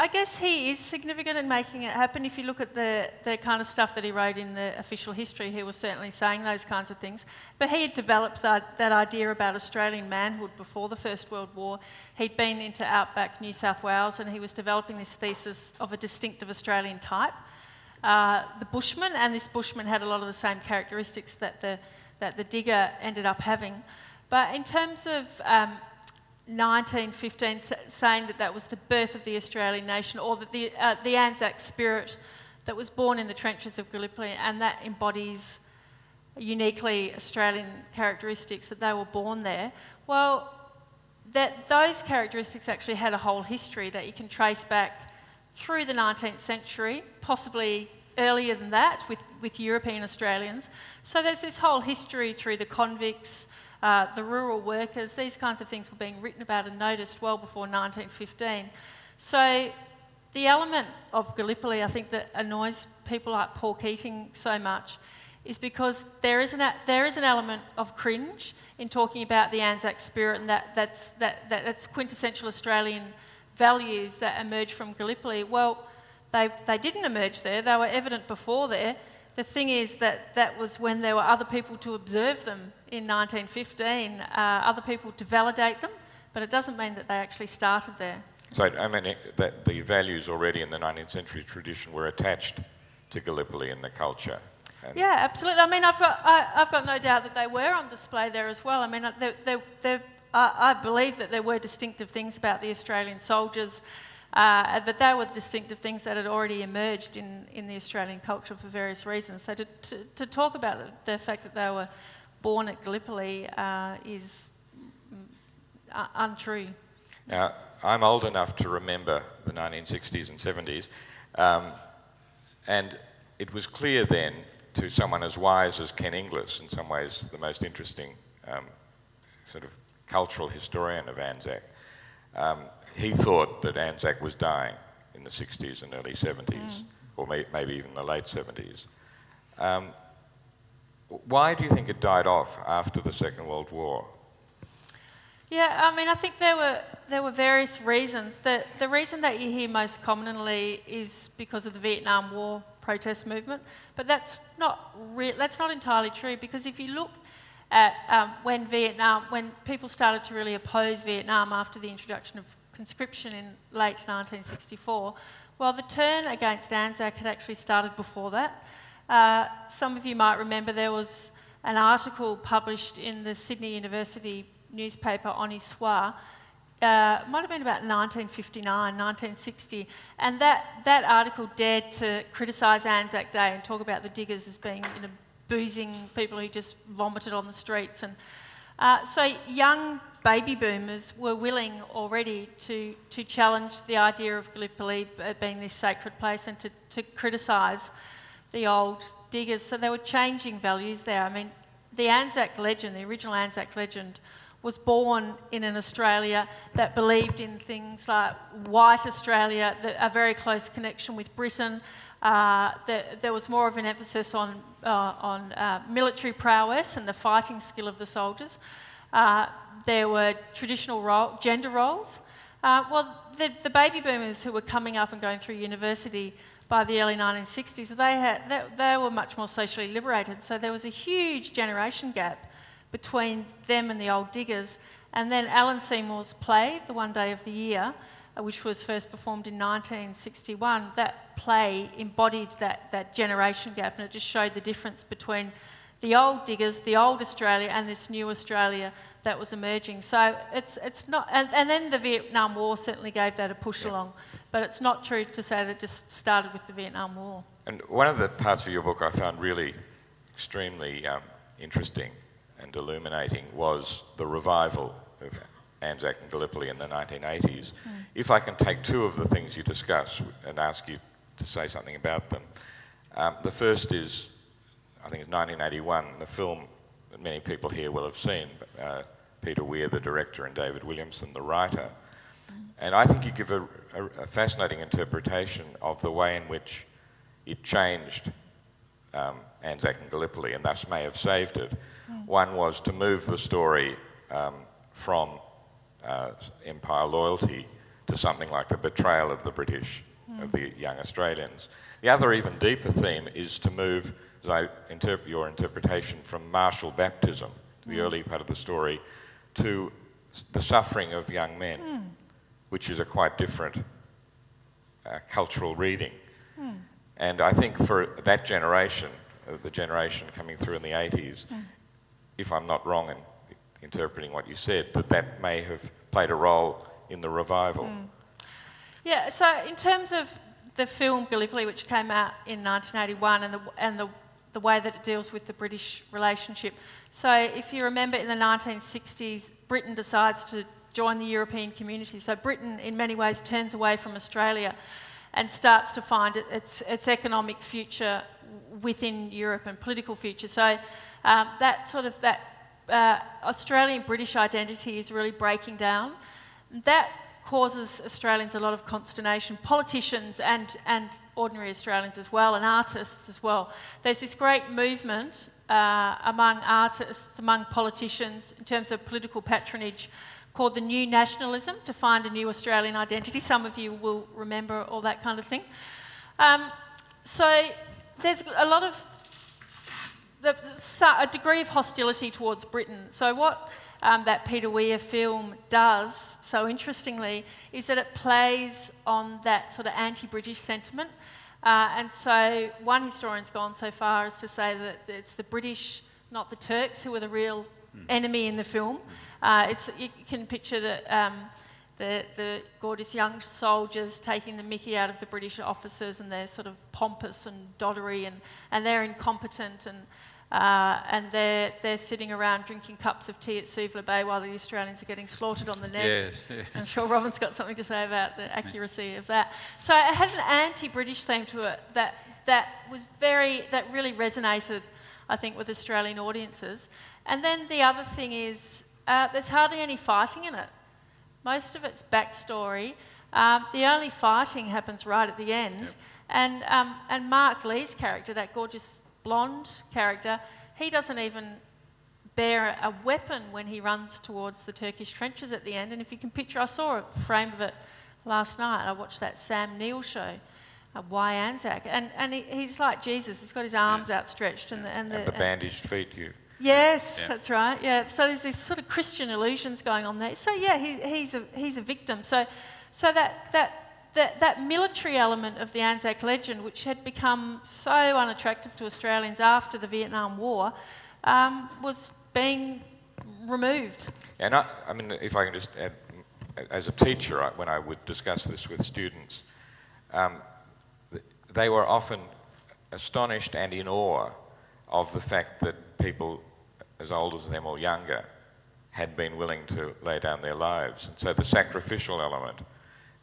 guess he is significant in making it happen. If you look at the kind of stuff that he wrote in the official history, he was certainly saying those kinds of things. But he had developed that idea about Australian manhood before the First World War. He'd been into outback New South Wales and he was developing this thesis of a distinctive Australian type. The bushman, and this bushman had a lot of the same characteristics that the digger ended up having. But in terms of 1915 saying that was the birth of the Australian nation, or that the Anzac spirit that was born in the trenches of Gallipoli, and that embodies uniquely Australian characteristics, that they were born there. Well, that those characteristics actually had a whole history that you can trace back through the 19th century, possibly earlier than that with European Australians. So there's this whole history through the convicts, the rural workers. These kinds of things were being written about and noticed well before 1915. So the element of Gallipoli, I think, that annoys people like Paul Keating so much is because there is an element of cringe in talking about the Anzac spirit, and that's quintessential Australian values that emerge from Gallipoli. Well, they didn't emerge there. They were evident before there. The thing is that was when there were other people to observe them in 1915, other people to validate them, but it doesn't mean that they actually started there. So, I mean, that the values already in the 19th century tradition were attached to Gallipoli in the culture. Yeah, absolutely. I mean, I've got no doubt that they were on display there as well. I mean, I believe that there were distinctive things about the Australian soldiers, but they were distinctive things that had already emerged in the Australian culture for various reasons. So to talk about the fact that they were born at Gallipoli is untrue. Now, I'm old enough to remember the 1960s and 70s, and it was clear then to someone as wise as Ken Inglis, in some ways the most interesting sort of cultural historian of Anzac, he thought that Anzac was dying in the 60s and early 70s, or maybe even the late 70s. Why do you think it died off after the Second World War? Yeah, I mean, I think there were various reasons. The reason that you hear most commonly is because of the Vietnam War protest movement, but that's not entirely true, because if you look at when people started to really oppose Vietnam after the introduction of conscription in late 1964, well, the turn against Anzac had actually started before that. Some of you might remember there was an article published in the Sydney University newspaper On Histoire, might have been about 1959, 1960, and that article dared to criticise Anzac Day and talk about the diggers as being boozing people who just vomited on the streets. And so young baby boomers were willing already to challenge the idea of Gallipoli being this sacred place and to criticise the old diggers. So they were changing values there. I mean, the Anzac legend, the original Anzac legend, was born in an Australia that believed in things like white Australia, a very close connection with Britain. There was more of an emphasis on military prowess and the fighting skill of the soldiers. There were traditional gender roles. Well, the baby boomers who were coming up and going through university by the early 1960s, they were much more socially liberated. So there was a huge generation gap between them and the old diggers. And then Alan Seymour's play, The One Day of the Year, which was first performed in 1961, that play embodied that generation gap, and it just showed the difference between the old diggers, the old Australia, and this new Australia that was emerging. So it's not, and then the Vietnam War certainly gave that a push along, but it's not true to say that it just started with the Vietnam War. And one of the parts of your book I found really extremely interesting and illuminating was the revival of Anzac and Gallipoli in the 1980s. If I can take two of the things you discuss and ask you to say something about them. The first is, I think it's 1981, the film that many people here will have seen, Peter Weir, the director, and David Williamson, the writer. And I think you give a fascinating interpretation of the way in which it changed Anzac and Gallipoli, and thus may have saved it. One was to move the story from Empire loyalty to something like the betrayal of the British, of the young Australians. The other even deeper theme is to move, as I interpret your interpretation, from martial baptism, the early part of the story, to the suffering of young men, which is a quite different cultural reading. And I think for that generation, the generation coming through in the 80s, if I'm not wrong in interpreting what you said, that may have played a role in the revival. Yeah, so in terms of the film Gallipoli, which came out in 1981, and the way that it deals with the British relationship. So if you remember, in the 1960s, Britain decides to join the European community. So Britain, in many ways, turns away from Australia and starts to find its economic future within Europe and political future. So that Australian-British identity is really breaking down. That causes Australians a lot of consternation, politicians and ordinary Australians as well, and artists as well. There's this great movement among artists, among politicians, in terms of political patronage, called the New Nationalism, to find a new Australian identity. Some of you will remember all that kind of thing. So there's a lot of a degree of hostility towards Britain. So what that Peter Weir film does, so interestingly, is that it plays on that sort of anti-British sentiment. And so one historian's gone so far as to say that it's the British, not the Turks, who are the real enemy in the film. You can picture the gorgeous young soldiers taking the mickey out of the British officers, and they're sort of pompous and doddery, and they're incompetent, and they're sitting around drinking cups of tea at Suvla Bay while the Australians are getting slaughtred on the neck. Yes. I'm sure Robin's got something to say about the accuracy of that. So it had an anti-British theme to it that really resonated, I think, with Australian audiences. And then the other thing is, there's hardly any fighting in it. Most of it's backstory. The only fighting happens right at the end. Yep. And Mark Lee's character, that gorgeous blonde character, he doesn't even bear a weapon when he runs towards the Turkish trenches at the end. And if you can picture, I saw a frame of it last night. I watched that Sam Neill show, Why Anzac, and he's like Jesus. He's got his arms outstretched and the bandaged feet. Yes, that's right. Yeah, so there's these sort of Christian illusions going on there. So yeah, he's a victim. So that military element of the Anzac legend, which had become so unattractive to Australians after the Vietnam War, was being removed. And I mean, if I can just add, as a teacher, when I would discuss this with students, they were often astonished and in awe of the fact that people as old as them or younger had been willing to lay down their lives. And so the sacrificial element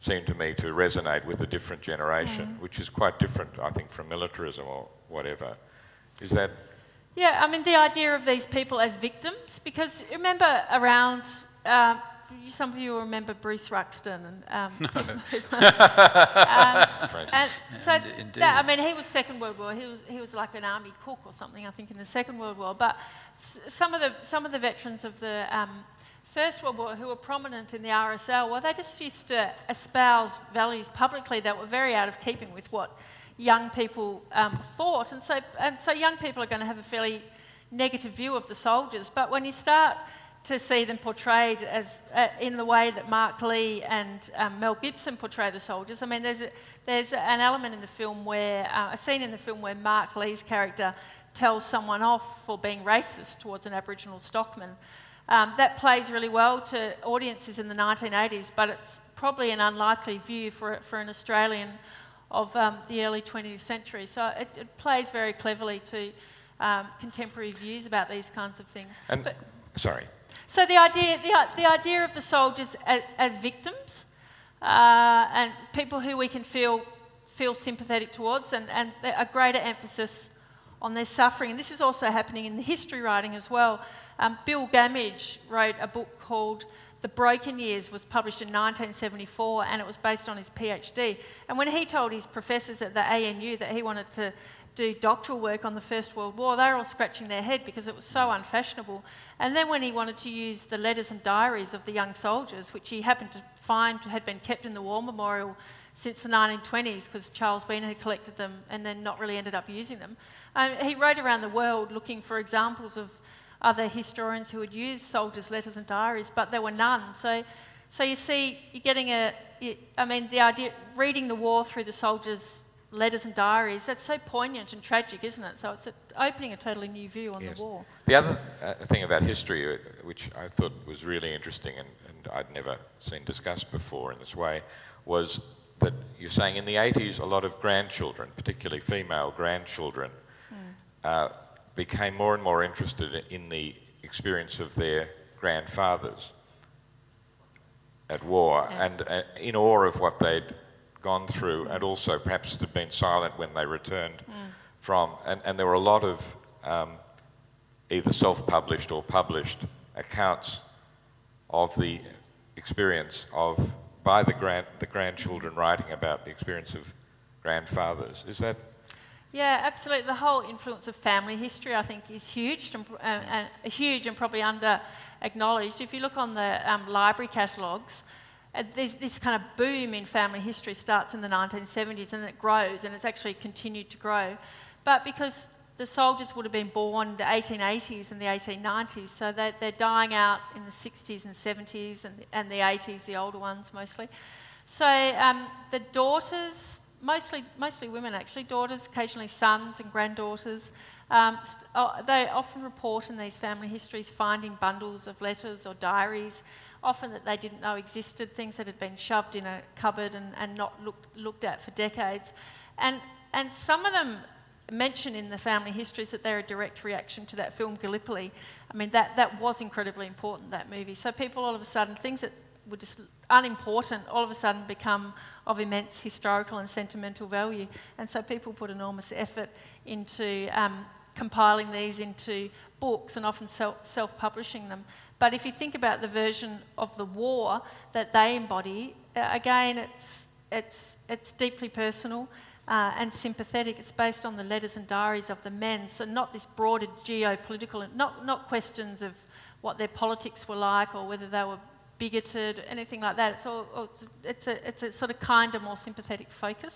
seemed to me to resonate with a different generation, which is quite different, I think, from militarism or whatever. Is that... Yeah, I mean, the idea of these people as victims, because remember around... some of you will remember Bruce Ruxton and I mean, he was Second World War. He was like an army cook or something, I think, in the Second World War. But some of the veterans of the First World War who were prominent in the RSL, well, they just used to espouse values publicly that were very out of keeping with what young people thought. And so young people are going to have a fairly negative view of the soldiers. But when you start to see them portrayed as in the way that Mark Lee and Mel Gibson portray the soldiers, I mean, there's an element in the film where, a scene in the film where Mark Lee's character tells someone off for being racist towards an Aboriginal stockman. That plays really well to audiences in the 1980s, but it's probably an unlikely view for an Australian of the early 20th century. So it plays very cleverly to contemporary views about these kinds of things. Sorry. So the idea of the soldiers as victims and people who we can feel sympathetic towards, and a greater emphasis on their suffering. And this is also happening in the history writing as well. Bill Gamage wrote a book called The Broken Years, was published in 1974, and it was based on his PhD. And when he told his professors at the ANU that he wanted to do doctoral work on the First World War, they were all scratching their head because it was so unfashionable. And then when he wanted to use the letters and diaries of the young soldiers, which he happened to find had been kept in the War Memorial since the 1920s because Charles Bean had collected them and then not really ended up using them, he rode around the world looking for examples of other historians who had used soldiers' letters and diaries, but there were none. So you see, you're getting the idea, reading the war through the soldiers' letters and diaries, that's so poignant and tragic, isn't it? So it's opening a totally new view on the war. The other thing about history, which I thought was really interesting and I'd never seen discussed before in this way, was that you're saying in the 80s a lot of grandchildren, particularly female grandchildren, became more and more interested in the experience of their grandfathers at war and in awe of what they'd gone through, and also perhaps had been silent when they returned from. And there were a lot of either self-published or published accounts of the experience by the grandchildren writing about the experience of grandfathers. Is that? Yeah, absolutely. The whole influence of family history, I think, is huge and probably under-acknowledged. If you look on the library catalogues, this kind of boom in family history starts in the 1970s and it grows, and it's actually continued to grow. But because the soldiers would have been born in the 1880s and the 1890s, so they're dying out in the 60s and 70s and the 80s, the older ones mostly. So the daughters, mostly women actually, daughters, occasionally sons and granddaughters, they often report in these family histories finding bundles of letters or diaries, often that they didn't know existed, things that had been shoved in a cupboard and not looked at for decades. And some of them mention in the family histories that they're a direct reaction to that film Gallipoli. I mean, that was incredibly important, that movie. So people all of a sudden, things that were just unimportant, all of a sudden become of immense historical and sentimental value. And so people put enormous effort into compiling these into books and often self-publishing them. But if you think about the version of the war that they embody, again, it's deeply personal and sympathetic. It's based on the letters and diaries of the men, so not this broader geopolitical, not questions of what their politics were like or whether they were bigoted or anything like that. It's a sort of kinder, more sympathetic focus.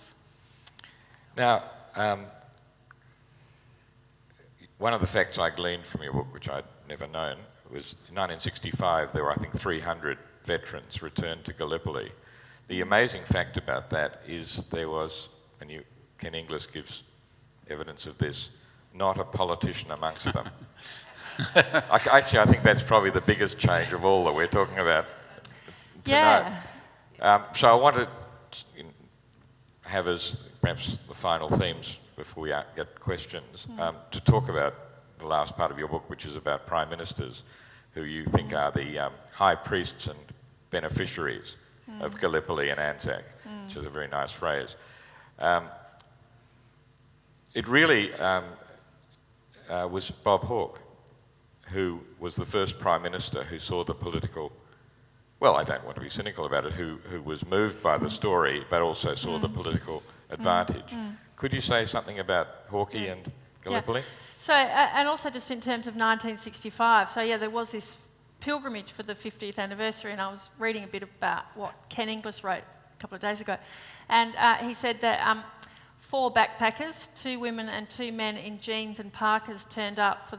Now, one of the facts I gleaned from your book, which I'd never known, was in 1965 there were, I think, 300 veterans returned to Gallipoli. The amazing fact about that is there was, and Ken Inglis gives evidence of this, not a politician amongst them. Actually, I think that's probably the biggest change of all that we're talking about tonight. Yeah. So I want to have as perhaps the final themes before we get questions, to talk about the last part of your book, which is about prime ministers, who you think are the high priests and beneficiaries of Gallipoli and Anzac, which is a very nice phrase. It really was Bob Hawke, who was the first Prime Minister who saw the political, well, I don't want to be cynical about it, who was moved by the story but also saw the political advantage. Could you say something about Hawke and Gallipoli? Yeah. So, and also just in terms of 1965, so yeah, there was this pilgrimage for the 50th anniversary, and I was reading a bit about what Ken Inglis wrote a couple of days ago, and he said that 4 backpackers, 2 women and 2 men in jeans and parkas turned up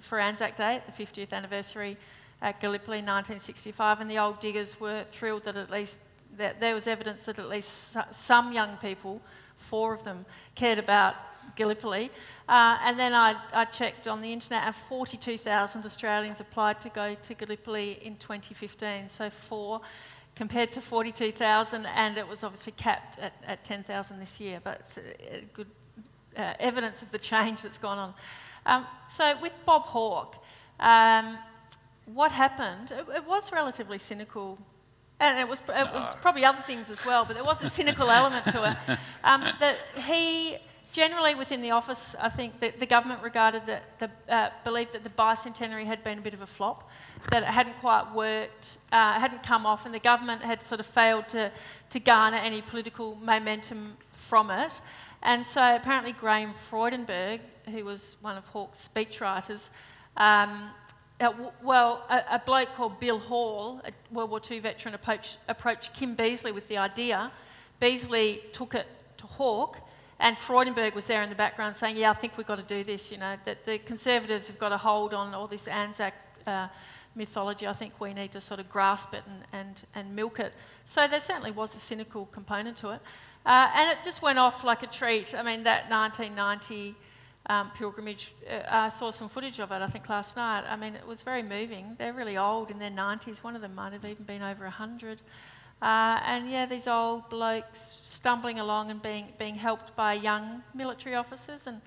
for Anzac Day, the 50th anniversary at Gallipoli in 1965, and the old diggers were thrilled that there was evidence that at least some young people, 4 of them, cared about Gallipoli. And then I checked on the internet, and 42,000 Australians applied to go to Gallipoli in 2015. So 4 compared to 42,000, and it was obviously capped at 10,000 this year. But it's a good evidence of the change that's gone on. So with Bob Hawke, what happened? It was relatively cynical. And it was probably other things as well, but there was a cynical element to it. That he, generally within the office, I think that the government regarded believed that the bicentenary had been a bit of a flop, that it hadn't quite worked, hadn't come off, and the government had sort of failed to garner any political momentum from it. And so apparently Graham Freudenberg, who was one of Hawke's speechwriters, a bloke called Bill Hall, a World War II veteran, approached Kim Beazley with the idea. Beazley took it to Hawke, and Freudenberg was there in the background saying, yeah, I think we've got to do this, that the Conservatives have got a hold on all this Anzac mythology. I think we need to sort of grasp it and milk it. So there certainly was a cynical component to it. And it just went off like a treat. I mean, that 1990... pilgrimage, I saw some footage of it, I think, last night. I mean, it was very moving. They're really old, in their 90s. One of them might have even been over 100. And yeah, these old blokes stumbling along and being helped by young military officers, and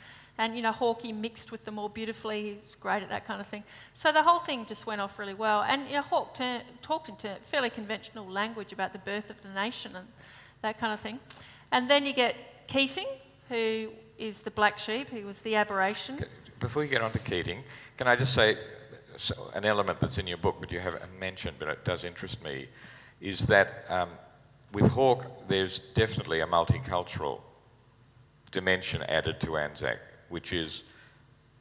Hawke mixed with them all beautifully. He was great at that kind of thing. So the whole thing just went off really well. And Hawke talked in fairly conventional language about the birth of the nation and that kind of thing. And then you get Keating, who is the black sheep, who was the aberration. Before you get on to Keating, can I just say an element that's in your book but you haven't mentioned, but it does interest me, is that with Hawke there's definitely a multicultural dimension added to Anzac, which is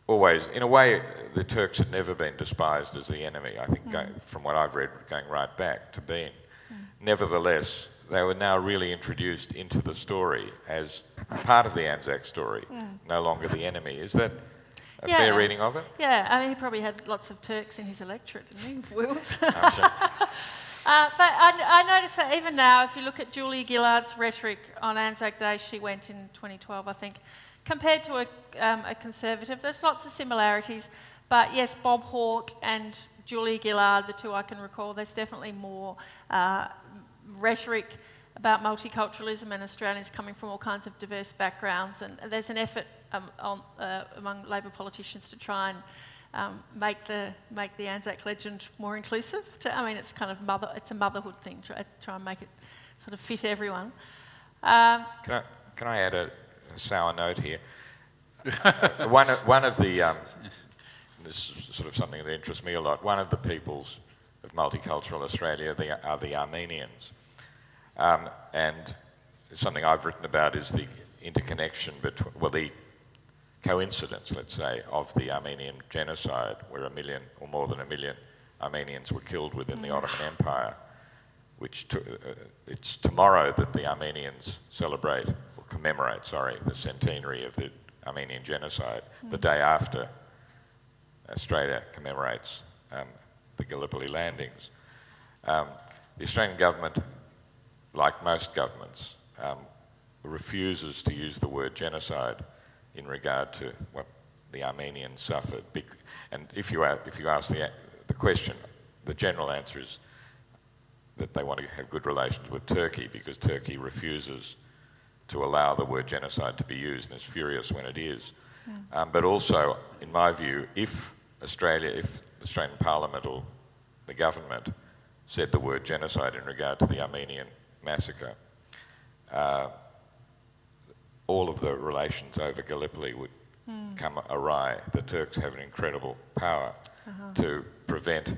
always, in a way, the Turks had never been despised as the enemy, I think, from what I've read, going right back to Bean. Nevertheless, they were now really introduced into the story as part of the Anzac story, no longer the enemy. Is that a fair reading of it? Yeah, I mean, he probably had lots of Turks in his electorate, didn't he, Wills? Oh, sure. But I notice that even now, if you look at Julia Gillard's rhetoric on Anzac Day, she went in 2012, I think, compared to a Conservative, there's lots of similarities. But yes, Bob Hawke and Julia Gillard, the two I can recall, there's definitely more rhetoric about multiculturalism and Australians coming from all kinds of diverse backgrounds, and there's an effort among Labor politicians to try and make the Anzac legend more inclusive. It's kind of it's a motherhood thing, to try and make it sort of fit everyone. Can I add a sour note here? One of the this is sort of something that interests me a lot. One of the peoples of multicultural Australia are the Armenians. And something I've written about is the interconnection between, the coincidence, let's say, of the Armenian genocide, where 1 million or more than 1 million Armenians were killed within the Ottoman Empire, which it's tomorrow that the Armenians commemorate the centenary of the Armenian genocide, the day after Australia commemorates the Gallipoli landings. The Australian government, like most governments, refuses to use the word genocide in regard to what the Armenians suffered. And if you ask the question, the general answer is that they want to have good relations with Turkey, because Turkey refuses to allow the word genocide to be used and is furious when it is. But also, in my view, if the Australian Parliament or the government said the word genocide in regard to the Armenian massacre, all of the relations over Gallipoli would come awry. The Turks have an incredible power to prevent,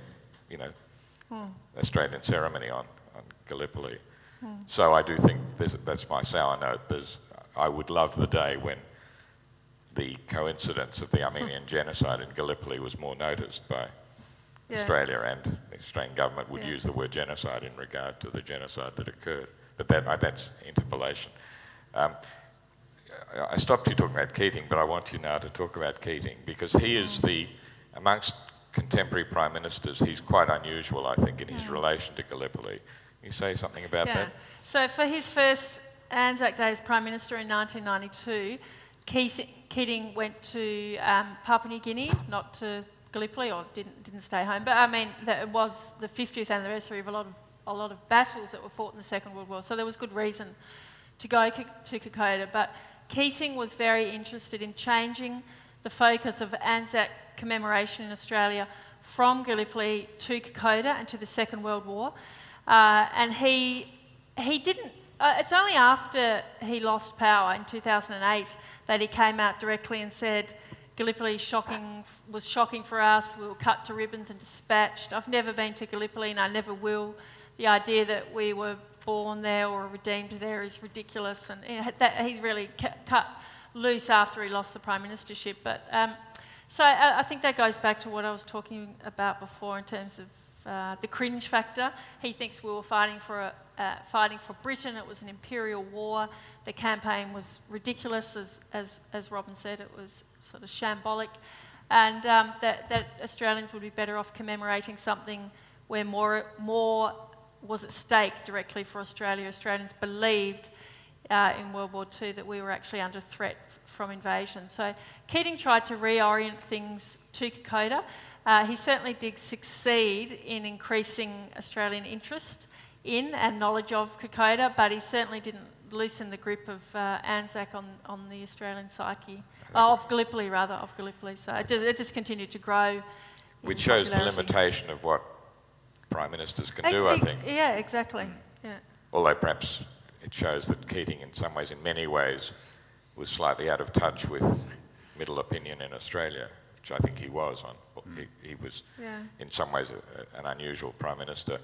Australian ceremony on Gallipoli. So I do think that's my sour note. I would love the day when the coincidence of the Armenian genocide in Gallipoli was more noticed by Yeah. Australia and the Australian government would Yeah. use the word genocide in regard to the genocide that occurred. But that's interpolation. I stopped you talking about Keating, but I want you now to talk about Keating, because he is amongst contemporary prime ministers, he's quite unusual, I think, in his relation to Gallipoli. Can you say something about that? So for his first Anzac Day as Prime Minister in 1992, Keating went to Papua New Guinea, not to Gallipoli, or didn't stay home. But I mean, it was the 50th anniversary of a lot of battles that were fought in the Second World War, so there was good reason to go to Kokoda. But Keating was very interested in changing the focus of Anzac commemoration in Australia from Gallipoli to Kokoda and to the Second World War. And he didn't, it's only after he lost power in 2008 that he came out directly and said, Gallipoli was shocking for us, we were cut to ribbons and dispatched. I've never been to Gallipoli and I never will. The idea that we were born there or redeemed there is ridiculous, and he really cut loose after he lost the prime ministership. But so I think that goes back to what I was talking about before in terms of the cringe factor. He thinks we were fighting for Britain. It was an imperial war. The campaign was ridiculous, as Robin said. It was sort of shambolic, and that Australians would be better off commemorating something where more was at stake directly for Australia. Australians believed in World War II that we were actually under threat from invasion. So Keating tried to reorient things to Kokoda. He certainly did succeed in increasing Australian interest in and knowledge of Kokoda, but he certainly didn't loosen the grip of Anzac on the Australian psyche. Of Gallipoli. So it just continued to grow. Which shows the limitation of what prime ministers can do, I think. Yeah, exactly. Yeah. Although perhaps it shows that Keating, in some ways, in many ways, was slightly out of touch with middle opinion in Australia, which I think he was on. He was, in some ways, an unusual prime minister.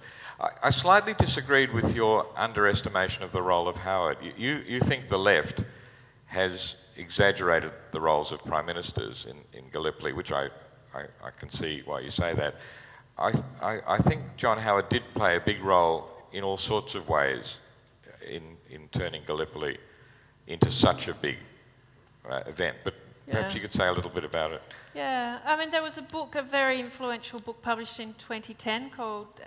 I slightly disagreed with your underestimation of the role of Howard. You think the left has exaggerated the roles of prime ministers in Gallipoli, which I can see why you say that. I think John Howard did play a big role in all sorts of ways in turning Gallipoli into such a big event. But perhaps you could say a little bit about it. Yeah, I mean, there was a very influential book published in 2010 called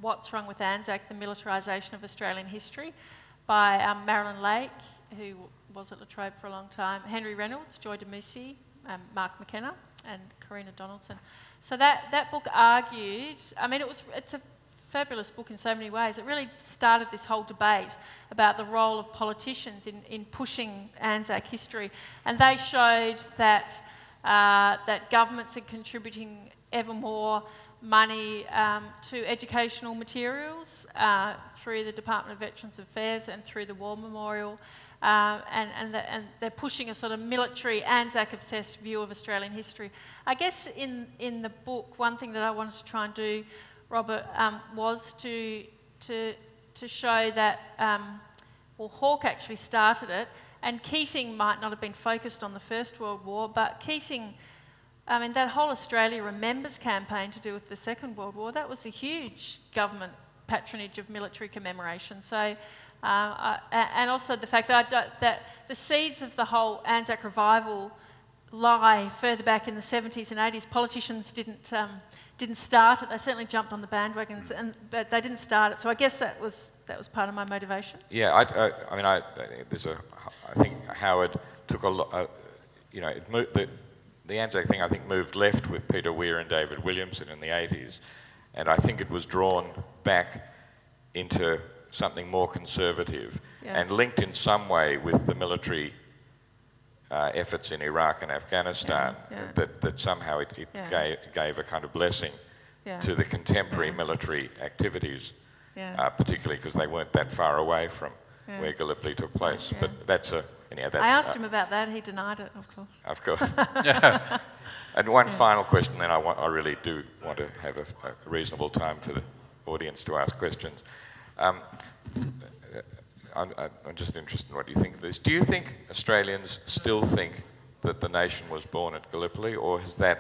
What's Wrong with Anzac, The Militarisation of Australian History, by Marilyn Lake, who was at La Trobe for a long time, Henry Reynolds, Joy DeMussy, Mark McKenna, and Karina Donaldson. So that book argued, I mean, it's a fabulous book in so many ways. It really started this whole debate about the role of politicians in pushing Anzac history. And they showed that governments are contributing ever more money to educational materials through the Department of Veterans Affairs and through the War Memorial. And they're pushing a sort of military, Anzac-obsessed view of Australian history. I guess in the book, one thing that I wanted to try and do, Robert, was to show that, Hawke actually started it, and Keating might not have been focused on the First World War, but Keating, I mean, that whole Australia Remembers campaign to do with the Second World War, that was a huge government patronage of military commemoration. So. And also the fact that the seeds of the whole Anzac revival lie further back in the 70s and 80s. Politicians didn't start it. They certainly jumped on the bandwagons, but they didn't start it. So I guess that was part of my motivation. Yeah, I think Howard took a lot. The Anzac thing I think moved left with Peter Weir and David Williamson in the 80s, and I think it was drawn back into something more conservative and linked in some way with the military efforts in Iraq and Afghanistan, that somehow it gave a kind of blessing to the contemporary military activities, particularly because they weren't that far away from where Gallipoli took place. But that's I asked him about that, he denied it, of course. Of course. And one final question, then I really do want to have a reasonable time for the audience to ask questions. I'm just interested in what you think of this. Do you think Australians still think that the nation was born at Gallipoli, or has that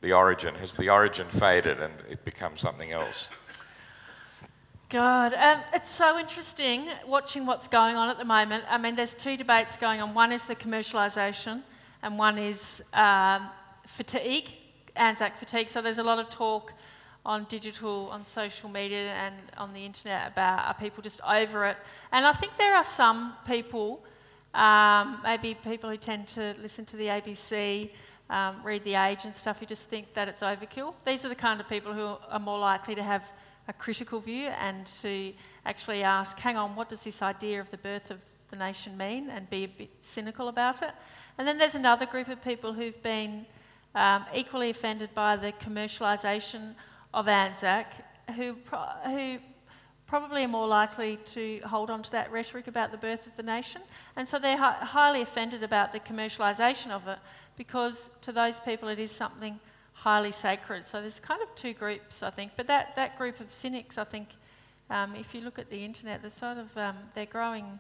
the origin? Has the origin faded and it become something else? God, it's so interesting watching what's going on at the moment. I mean, there's two debates going on. One is the commercialisation, and one is fatigue, Anzac fatigue. So there's a lot of talk on digital, on social media and on the internet about are people just over it. And I think there are some people, maybe people who tend to listen to the ABC, read The Age and stuff, who just think that it's overkill. These are the kind of people who are more likely to have a critical view and to actually ask, hang on, what does this idea of the birth of the nation mean, and be a bit cynical about it. And then there's another group of people who've been equally offended by the commercialisation of Anzac, who probably are more likely to hold on to that rhetoric about the birth of the nation. And so they're highly offended about the commercialisation of it, because to those people it is something highly sacred. So there's kind of two groups, I think. But that group of cynics, I think, if you look at the internet, they're sort of, they're growing.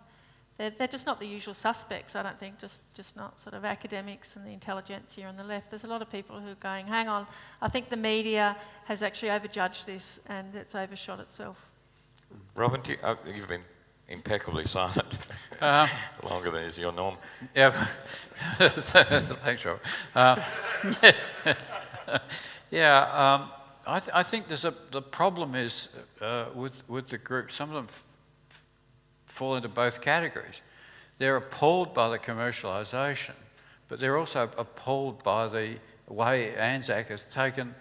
They're just not the usual suspects, I don't think, just not sort of academics and the intelligentsia on the left. There's a lot of people who are going, hang on, I think the media has actually overjudged this and it's overshot itself. Robin, you've been impeccably silent longer than is your norm. Yeah, thanks, Rob. I think the problem is with the group, some of them fall into both categories. They're appalled by the commercialisation, but they're also appalled by the way Anzac has taken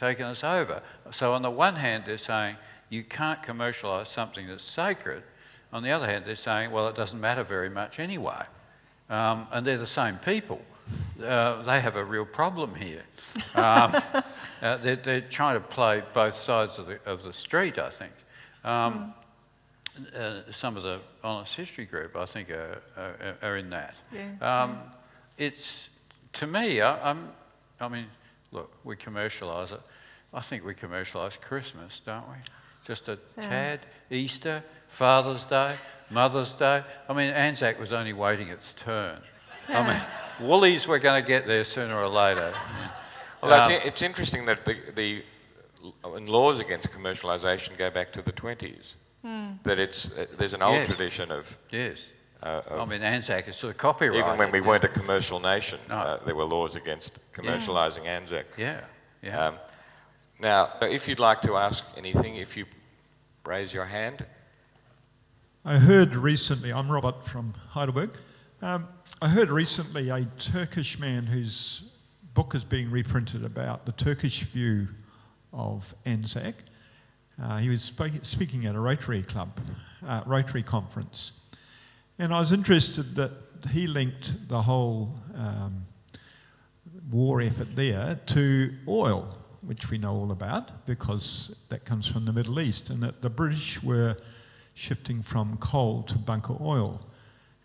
us over. So on the one hand, they're saying you can't commercialise something that's sacred. On the other hand, they're saying, well, it doesn't matter very much anyway. And they're the same people. They have a real problem here. They're trying to play both sides of the street, I think. Some of the honest history group, I think, are in that. Yeah. It's, to me, I mean, look, we commercialise it. I think we commercialise Christmas, don't we? Just a tad. Easter, Father's Day, Mother's Day. I mean, Anzac was only waiting its turn. I mean, Woolies were going to get there sooner or later. Well, it's interesting that the laws against commercialisation go back to the 20s. That there's an old tradition of... Yes. I mean, Anzac is sort of copyrighted. Even when we weren't a commercial nation, there were laws against commercialising Anzac. Yeah. Now, if you'd like to ask anything, if you raise your hand. I heard recently, I'm Robert from Heidelberg, I heard recently a Turkish man whose book is being reprinted about the Turkish view of Anzac. He was speaking at a Rotary Club, Rotary conference, and I was interested that he linked the whole war effort there to oil, which we know all about because that comes from the Middle East, and that the British were shifting from coal to bunker oil.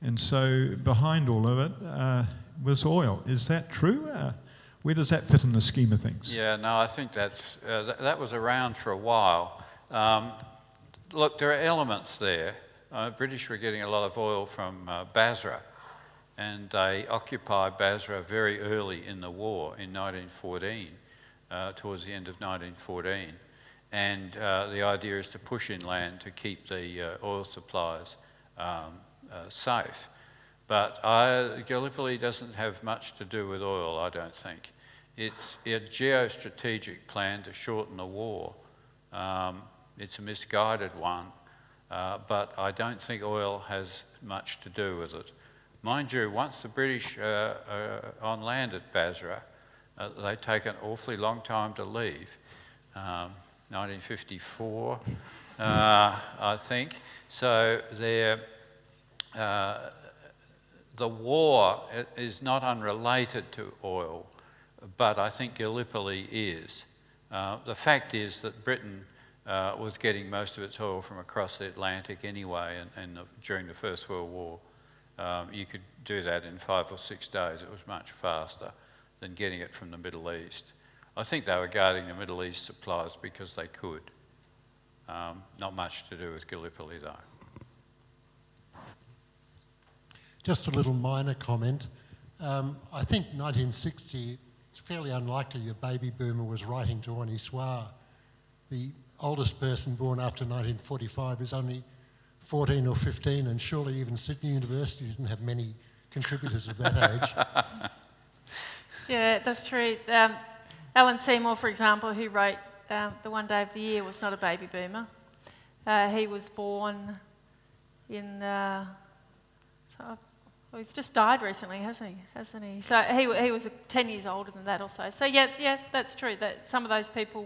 And so behind all of it was oil. Is that true? Where does that fit in the scheme of things? Yeah, no, I think that was around for a while. Look, there are elements there. British were getting a lot of oil from Basra, and they occupied Basra very early in the war in 1914, towards the end of 1914. And the idea is to push inland to keep the oil supplies safe. But Gallipoli doesn't have much to do with oil, I don't think. It's a geostrategic plan to shorten the war. It's a misguided one, but I don't think oil has much to do with it. Mind you, once the British are on land at Basra, they take an awfully long time to leave. 1954, I think. So the war is not unrelated to oil, but I think Gallipoli is. The fact is that Britain was getting most of its oil from across the Atlantic anyway, and during the First World War. You could do that in 5 or 6 days. It was much faster than getting it from the Middle East. I think they were guarding the Middle East supplies because they could. Not much to do with Gallipoli, though. Just a little minor comment. I think 1960 it's fairly unlikely a baby boomer was writing to on histoire. The oldest person born after 1945 is only 14 or 15, and surely even Sydney University didn't have many contributors of that age. Yeah, that's true. Alan Seymour, for example, who wrote The One Day of the Year, was not a baby boomer. He was born in... he's just died recently, hasn't he? So he was 10 years older than that also. So yeah, that's true, that some of those people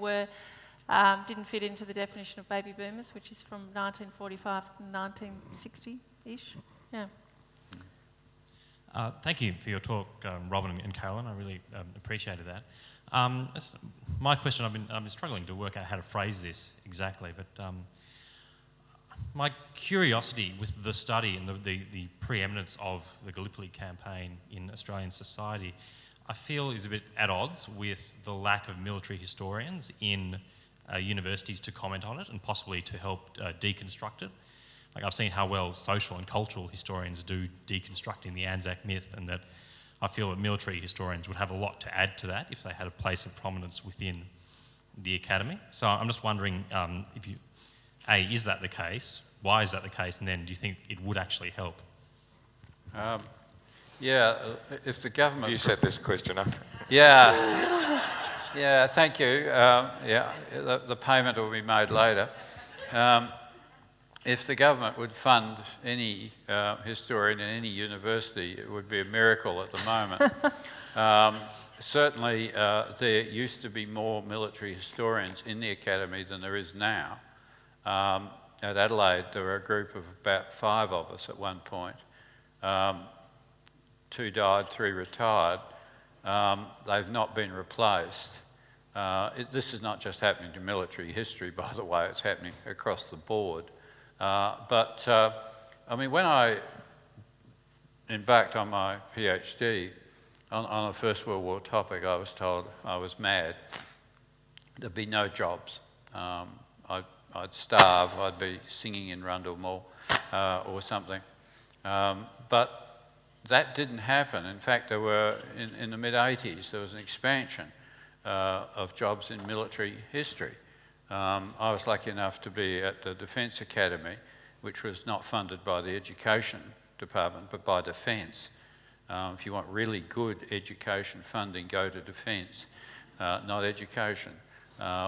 didn't fit into the definition of baby boomers, which is from 1945 to 1960-ish. Yeah. Thank you for your talk, Robin and Carolyn. I really appreciated that. My question, I've been struggling to work out how to phrase this exactly, but my curiosity with the study and the preeminence of the Gallipoli campaign in Australian society, I feel is a bit at odds with the lack of military historians in universities to comment on it and possibly to help deconstruct it. Like, I've seen how well social and cultural historians do deconstructing the Anzac myth, and that I feel that military historians would have a lot to add to that if they had a place of prominence within the academy. So I'm just wondering if you, A, is that the case? Why is that the case? And then do you think it would actually help? If the government... You set this question up. Yeah, yeah, thank you. The payment will be made later. If the government would fund any historian in any university, it would be a miracle at the moment. Certainly, there used to be more military historians in the academy than there is now. At Adelaide, there were a group of about 5 of us at one point. 2 died, 3 retired. They've not been replaced. This is not just happening to military history, by the way, it's happening across the board. I mean, when I embarked on my PhD on a First World War topic, I was told I was mad. There'd be no jobs. I'd starve, I'd be singing in Rundle Mall or something. But that didn't happen. In fact, there were, in the mid-80s, there was an expansion of jobs in military history. I was lucky enough to be at the Defence Academy, which was not funded by the Education Department, but by Defence. If you want really good education funding, go to Defence, not education.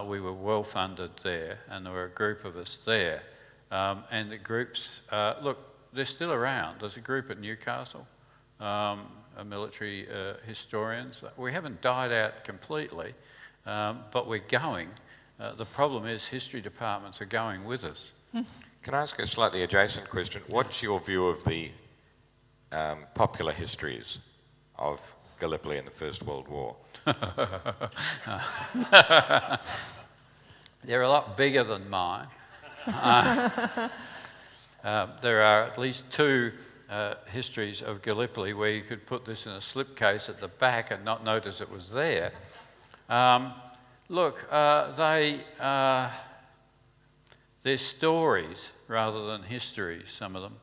We were well funded there, and there were a group of us there. And the groups, look, they're still around. There's a group at Newcastle, military historians. We haven't died out completely, but we're going. The problem is history departments are going with us. Can I ask a slightly adjacent question? What's your view of the popular histories of Gallipoli in the First World War? They're a lot bigger than mine. There are at least 2 histories of Gallipoli where you could put this in a slipcase at the back and not notice it was there. Look, they're stories rather than histories, some of them,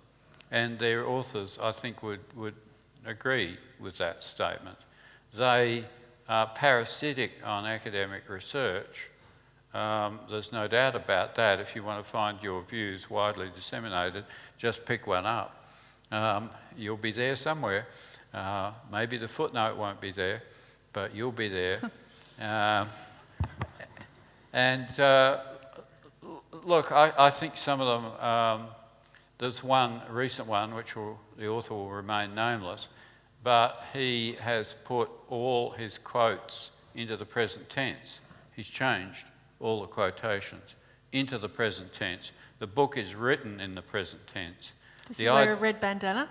and their authors, I think, would agree with that statement. They are parasitic on academic research. There's no doubt about that. If you want to find your views widely disseminated, just pick one up. You'll be there somewhere. Maybe the footnote won't be there, but you'll be there. Look, I think some of them, there's one recent one, which the author will remain nameless, but he has put all his quotes into the present tense. He's changed all the quotations into the present tense. The book is written in the present tense. Does he wear a red bandana?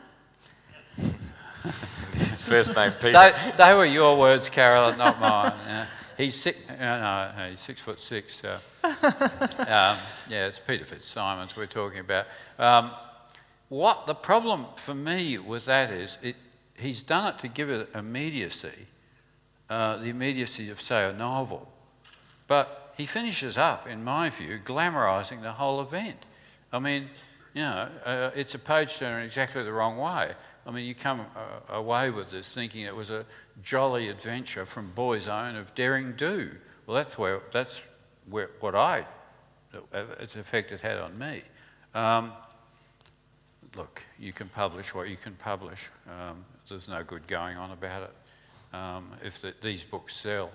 His first name, Peter. They were your words, Carolyn, not mine. He's 6'6". It's Peter Fitzsimons we're talking about. What the problem for me with that is, he's done it to give it immediacy, the immediacy of, say, a novel. But he finishes up, in my view, glamorising the whole event. I mean, You know, it's a page turner in exactly the wrong way. I mean, you come away with this thinking it was a jolly adventure from Boy's Own of daring do. Well, that's where its effect it had on me. Look, you can publish what you can publish. There's no good going on about it. If these books sell,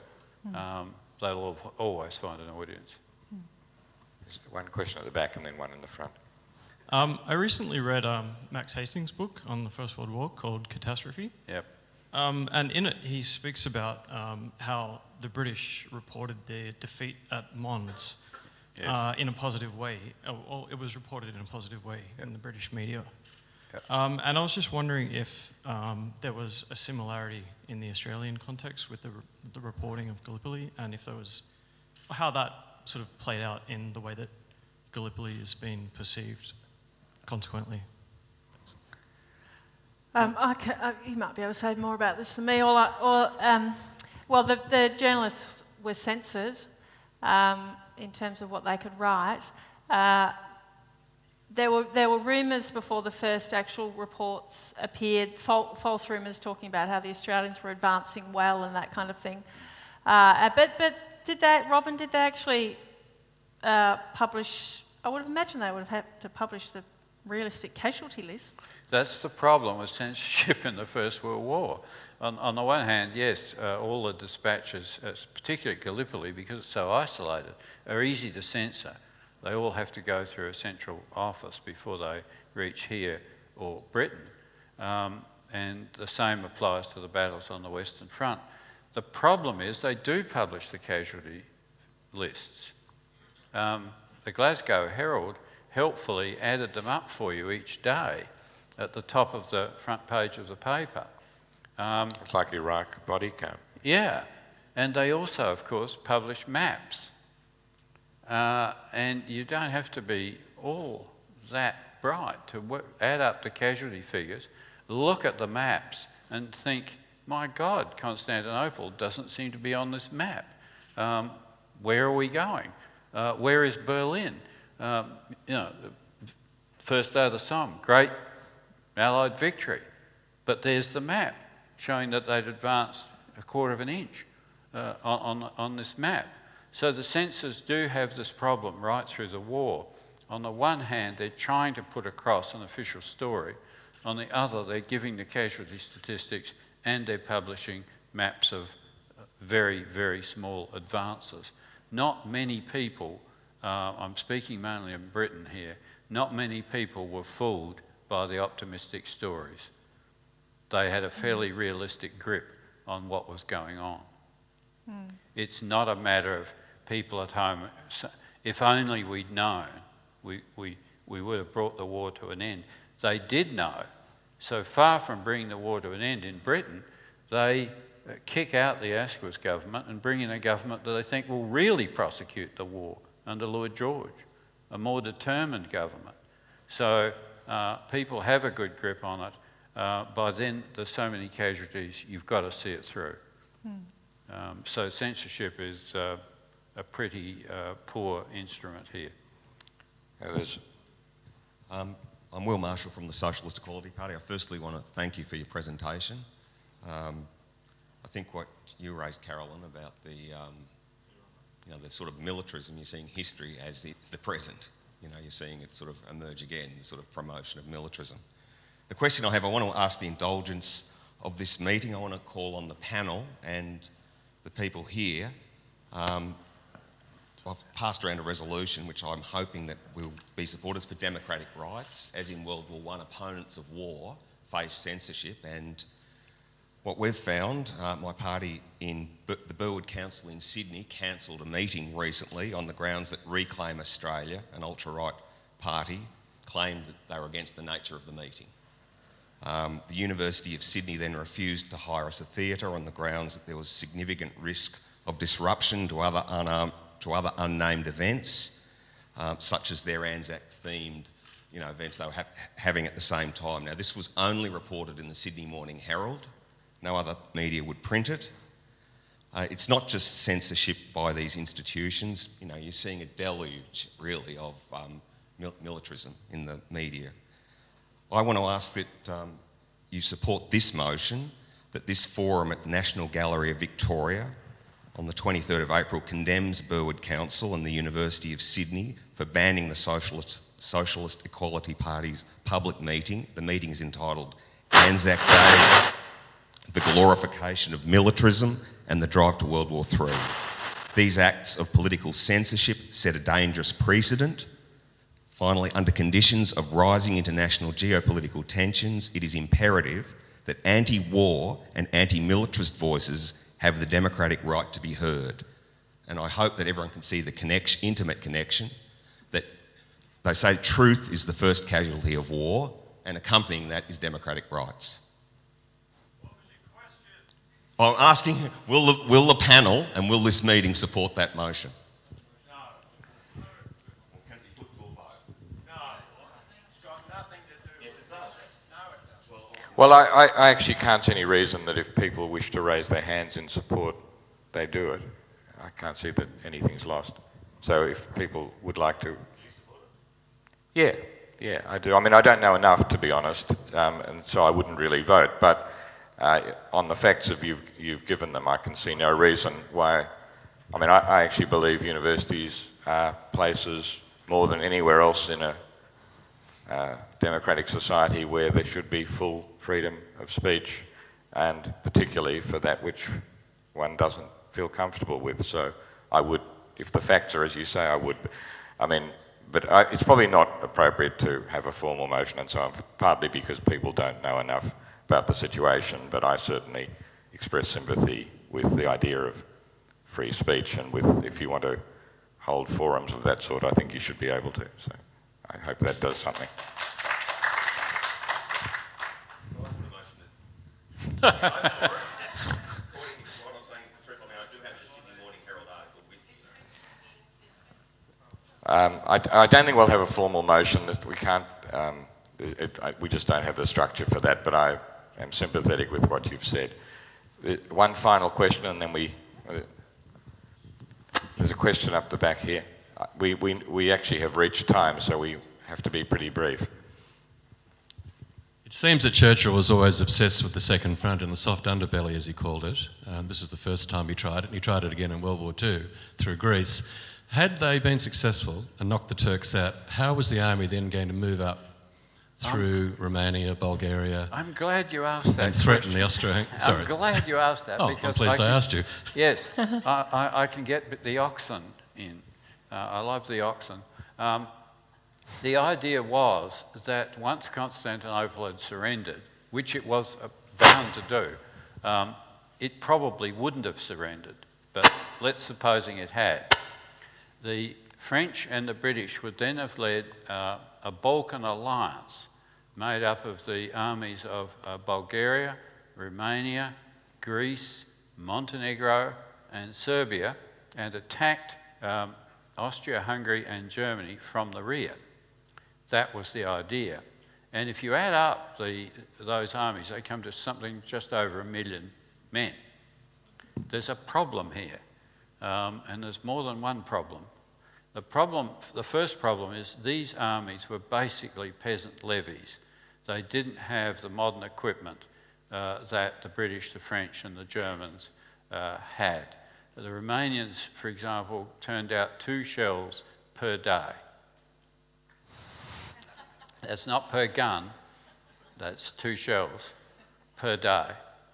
they'll always find an audience. There's one question at the back and then one in the front. I recently read Max Hastings' book on the First World War called Catastrophe. Yep. And in it, he speaks about how the British reported their defeat at Mons in a positive way. Or it was reported in a positive way in the British media. Yep. And I was just wondering if there was a similarity in the Australian context with the reporting of Gallipoli, and if there was how that sort of played out in the way that Gallipoli has been perceived consequently. You might be able to say more about this than me. Well, the journalists were censored in terms of what they could write. There were rumours before the first actual reports appeared, false rumours talking about how the Australians were advancing well and that kind of thing. But Robin, did they actually publish? I would have imagined they would have had to publish the realistic casualty lists. That's the problem with censorship in the First World War. On the one hand, yes, all the dispatches, particularly at Gallipoli, because it's so isolated, are easy to censor. They all have to go through a central office before they reach here or Britain. And the same applies to the battles on the Western Front. The problem is they do publish the casualty lists. The Glasgow Herald helpfully added them up for you each day at the top of the front page of the paper. It's like Iraq body count. Yeah, and they also, of course, publish maps. And you don't have to be all that bright to add up the casualty figures, look at the maps and think, my God, Constantinople doesn't seem to be on this map. Where are we going? Where is Berlin? You know, first day of the Somme, great Allied victory. But there's the map showing that they'd advanced a quarter of an inch on this map. So the censors do have this problem right through the war. On the one hand, they're trying to put across an official story. On the other, they're giving the casualty statistics and they're publishing maps of very, very small advances. Not many people, I'm speaking mainly in Britain here, not many people were fooled by the optimistic stories. They had a fairly realistic grip on what was going on. It's not a matter of people at home, if only we'd known, we would have brought the war to an end. They did know. So far from bringing the war to an end in Britain, they kick out the Asquith government and bring in a government that they think will really prosecute the war under Lloyd George, a more determined government. So people have a good grip on it. By then, there's so many casualties, you've got to see it through. So censorship is a pretty poor instrument here. I'm Will Marshall from the Socialist Equality Party. I firstly want to thank you for your presentation. I think what you raised, Carolyn, about the sort of militarism, you're seeing history as the present. You know, you're seeing it sort of emerge again, the sort of promotion of militarism. The question I have, I want to ask the indulgence of this meeting. I want to call on the panel and the people here. I've passed around a resolution which I'm hoping that will be supporters for democratic rights, as in World War I, opponents of war face censorship. And what we've found, my party in the Burwood Council in Sydney cancelled a meeting recently on the grounds that Reclaim Australia, an ultra-right party, claimed that they were against the nature of the meeting. The University of Sydney then refused to hire us a theatre on the grounds that there was significant risk of disruption to other unnamed events, such as their Anzac-themed events they were having at the same time. Now, this was only reported in the Sydney Morning Herald. No other media would print it. It's not just censorship by these institutions. You know, you're seeing a deluge, really, of militarism in the media. I want to ask that you support this motion, that this forum at the National Gallery of Victoria on the 23rd of April condemns Burwood Council and the University of Sydney for banning the Socialist Equality Party's public meeting. The meeting is entitled Anzac Day, the glorification of militarism and the drive to World War III. These acts of political censorship set a dangerous precedent. Finally, under conditions of rising international geopolitical tensions, it is imperative that anti-war and anti-militarist voices have the democratic right to be heard. And I hope that everyone can see the intimate connection, that they say truth is the first casualty of war, and accompanying that is democratic rights. I'm asking, will the panel and will this meeting support that motion? Well, I actually can't see any reason that if people wish to raise their hands in support, they do it. I can't see that anything's lost. So if people would like to... Yeah, I do. I mean, I don't know enough, to be honest, and so I wouldn't really vote, but on the facts of you've given them, I can see no reason why... I mean, I actually believe universities are places more than anywhere else in a democratic society where there should be full freedom of speech, and particularly for that which one doesn't feel comfortable with. So I would, if the facts are as you say, I would. I mean, but it's probably not appropriate to have a formal motion and so on, partly because people don't know enough about the situation, but I certainly express sympathy with the idea of free speech, and with, if you want to hold forums of that sort, I think you should be able to. So I hope that does something. I don't think we'll have a formal motion. That we can't. We just don't have the structure for that. But I am sympathetic with what you've said. One final question, and then there's a question up the back here. We actually have reached time, so we have to be pretty brief. It seems that Churchill was always obsessed with the second front and the soft underbelly, as he called it. This is the first time he tried it, and he tried it again in World War II through Greece. Had they been successful and knocked the Turks out, how was the army then going to move up through Romania, Bulgaria? I'm glad you asked that. And threaten the Austro-Hungarians? Sorry. I'm glad you asked that. I'm pleased I asked you. Yes, I can get the oxen in. I love the oxen. The idea was that once Constantinople had surrendered, which it was bound to do, it probably wouldn't have surrendered, but let's supposing it had. The French and the British would then have led a Balkan alliance made up of the armies of Bulgaria, Romania, Greece, Montenegro and Serbia, and attacked Austria-Hungary and Germany from the rear. That was the idea. And if you add up those armies, they come to something just over 1 million men. There's a problem here, and there's more than one problem. The first problem is these armies were basically peasant levies. They didn't have the modern equipment that the British, the French and the Germans had. The Romanians, for example, turned out 2 shells per day. That's not per gun, that's 2 shells per day.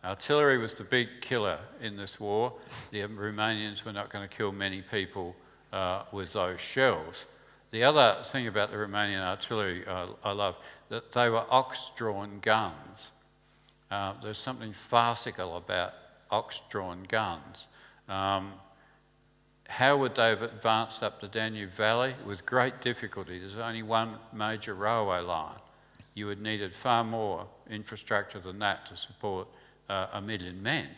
Artillery was the big killer in this war. The Romanians were not going to kill many people with those shells. The other thing about the Romanian artillery I love, that they were ox-drawn guns. There's something farcical about ox-drawn guns. How would they have advanced up the Danube Valley? With great difficulty. There's only one major railway line. You would needed far more infrastructure than that to support 1 million men.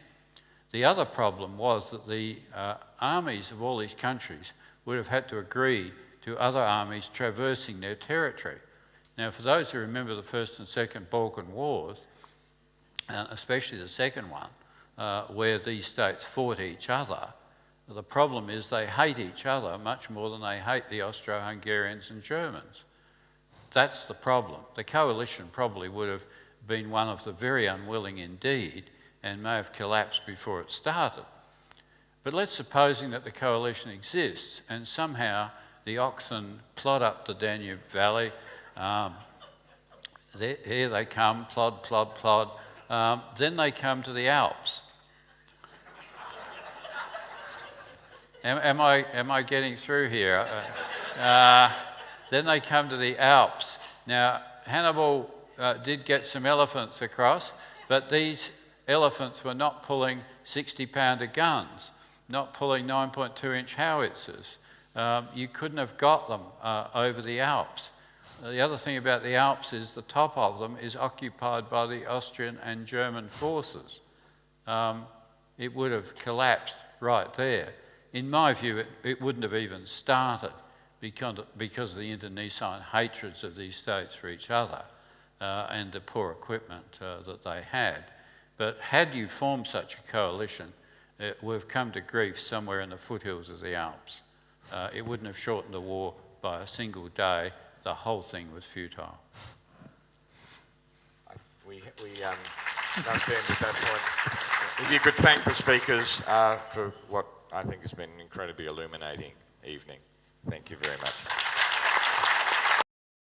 The other problem was that the armies of all these countries would have had to agree to other armies traversing their territory. Now, for those who remember the First and Second Balkan Wars, especially the second one, where these states fought each other, the problem is they hate each other much more than they hate the Austro-Hungarians and Germans. That's the problem. The coalition probably would have been one of the very unwilling indeed and may have collapsed before it started. But let's supposing that the coalition exists and somehow the oxen plod up the Danube Valley. Here they come, plod, plod, plod. Then they come to the Alps. Am I getting through here? Then they come to the Alps. Now, Hannibal did get some elephants across, but these elephants were not pulling 60-pounder guns, not pulling 9.2-inch howitzers. You couldn't have got them over the Alps. The other thing about the Alps is the top of them is occupied by the Austrian and German forces. It would have collapsed right there. In my view, it wouldn't have even started because of the internecine hatreds of these states for each other and the poor equipment that they had. But had you formed such a coalition, it would have come to grief somewhere in the foothills of the Alps. It wouldn't have shortened the war by a single day. The whole thing was futile. We must end at that point. If you could thank the speakers for what I think has been an incredibly illuminating evening. Thank you very much.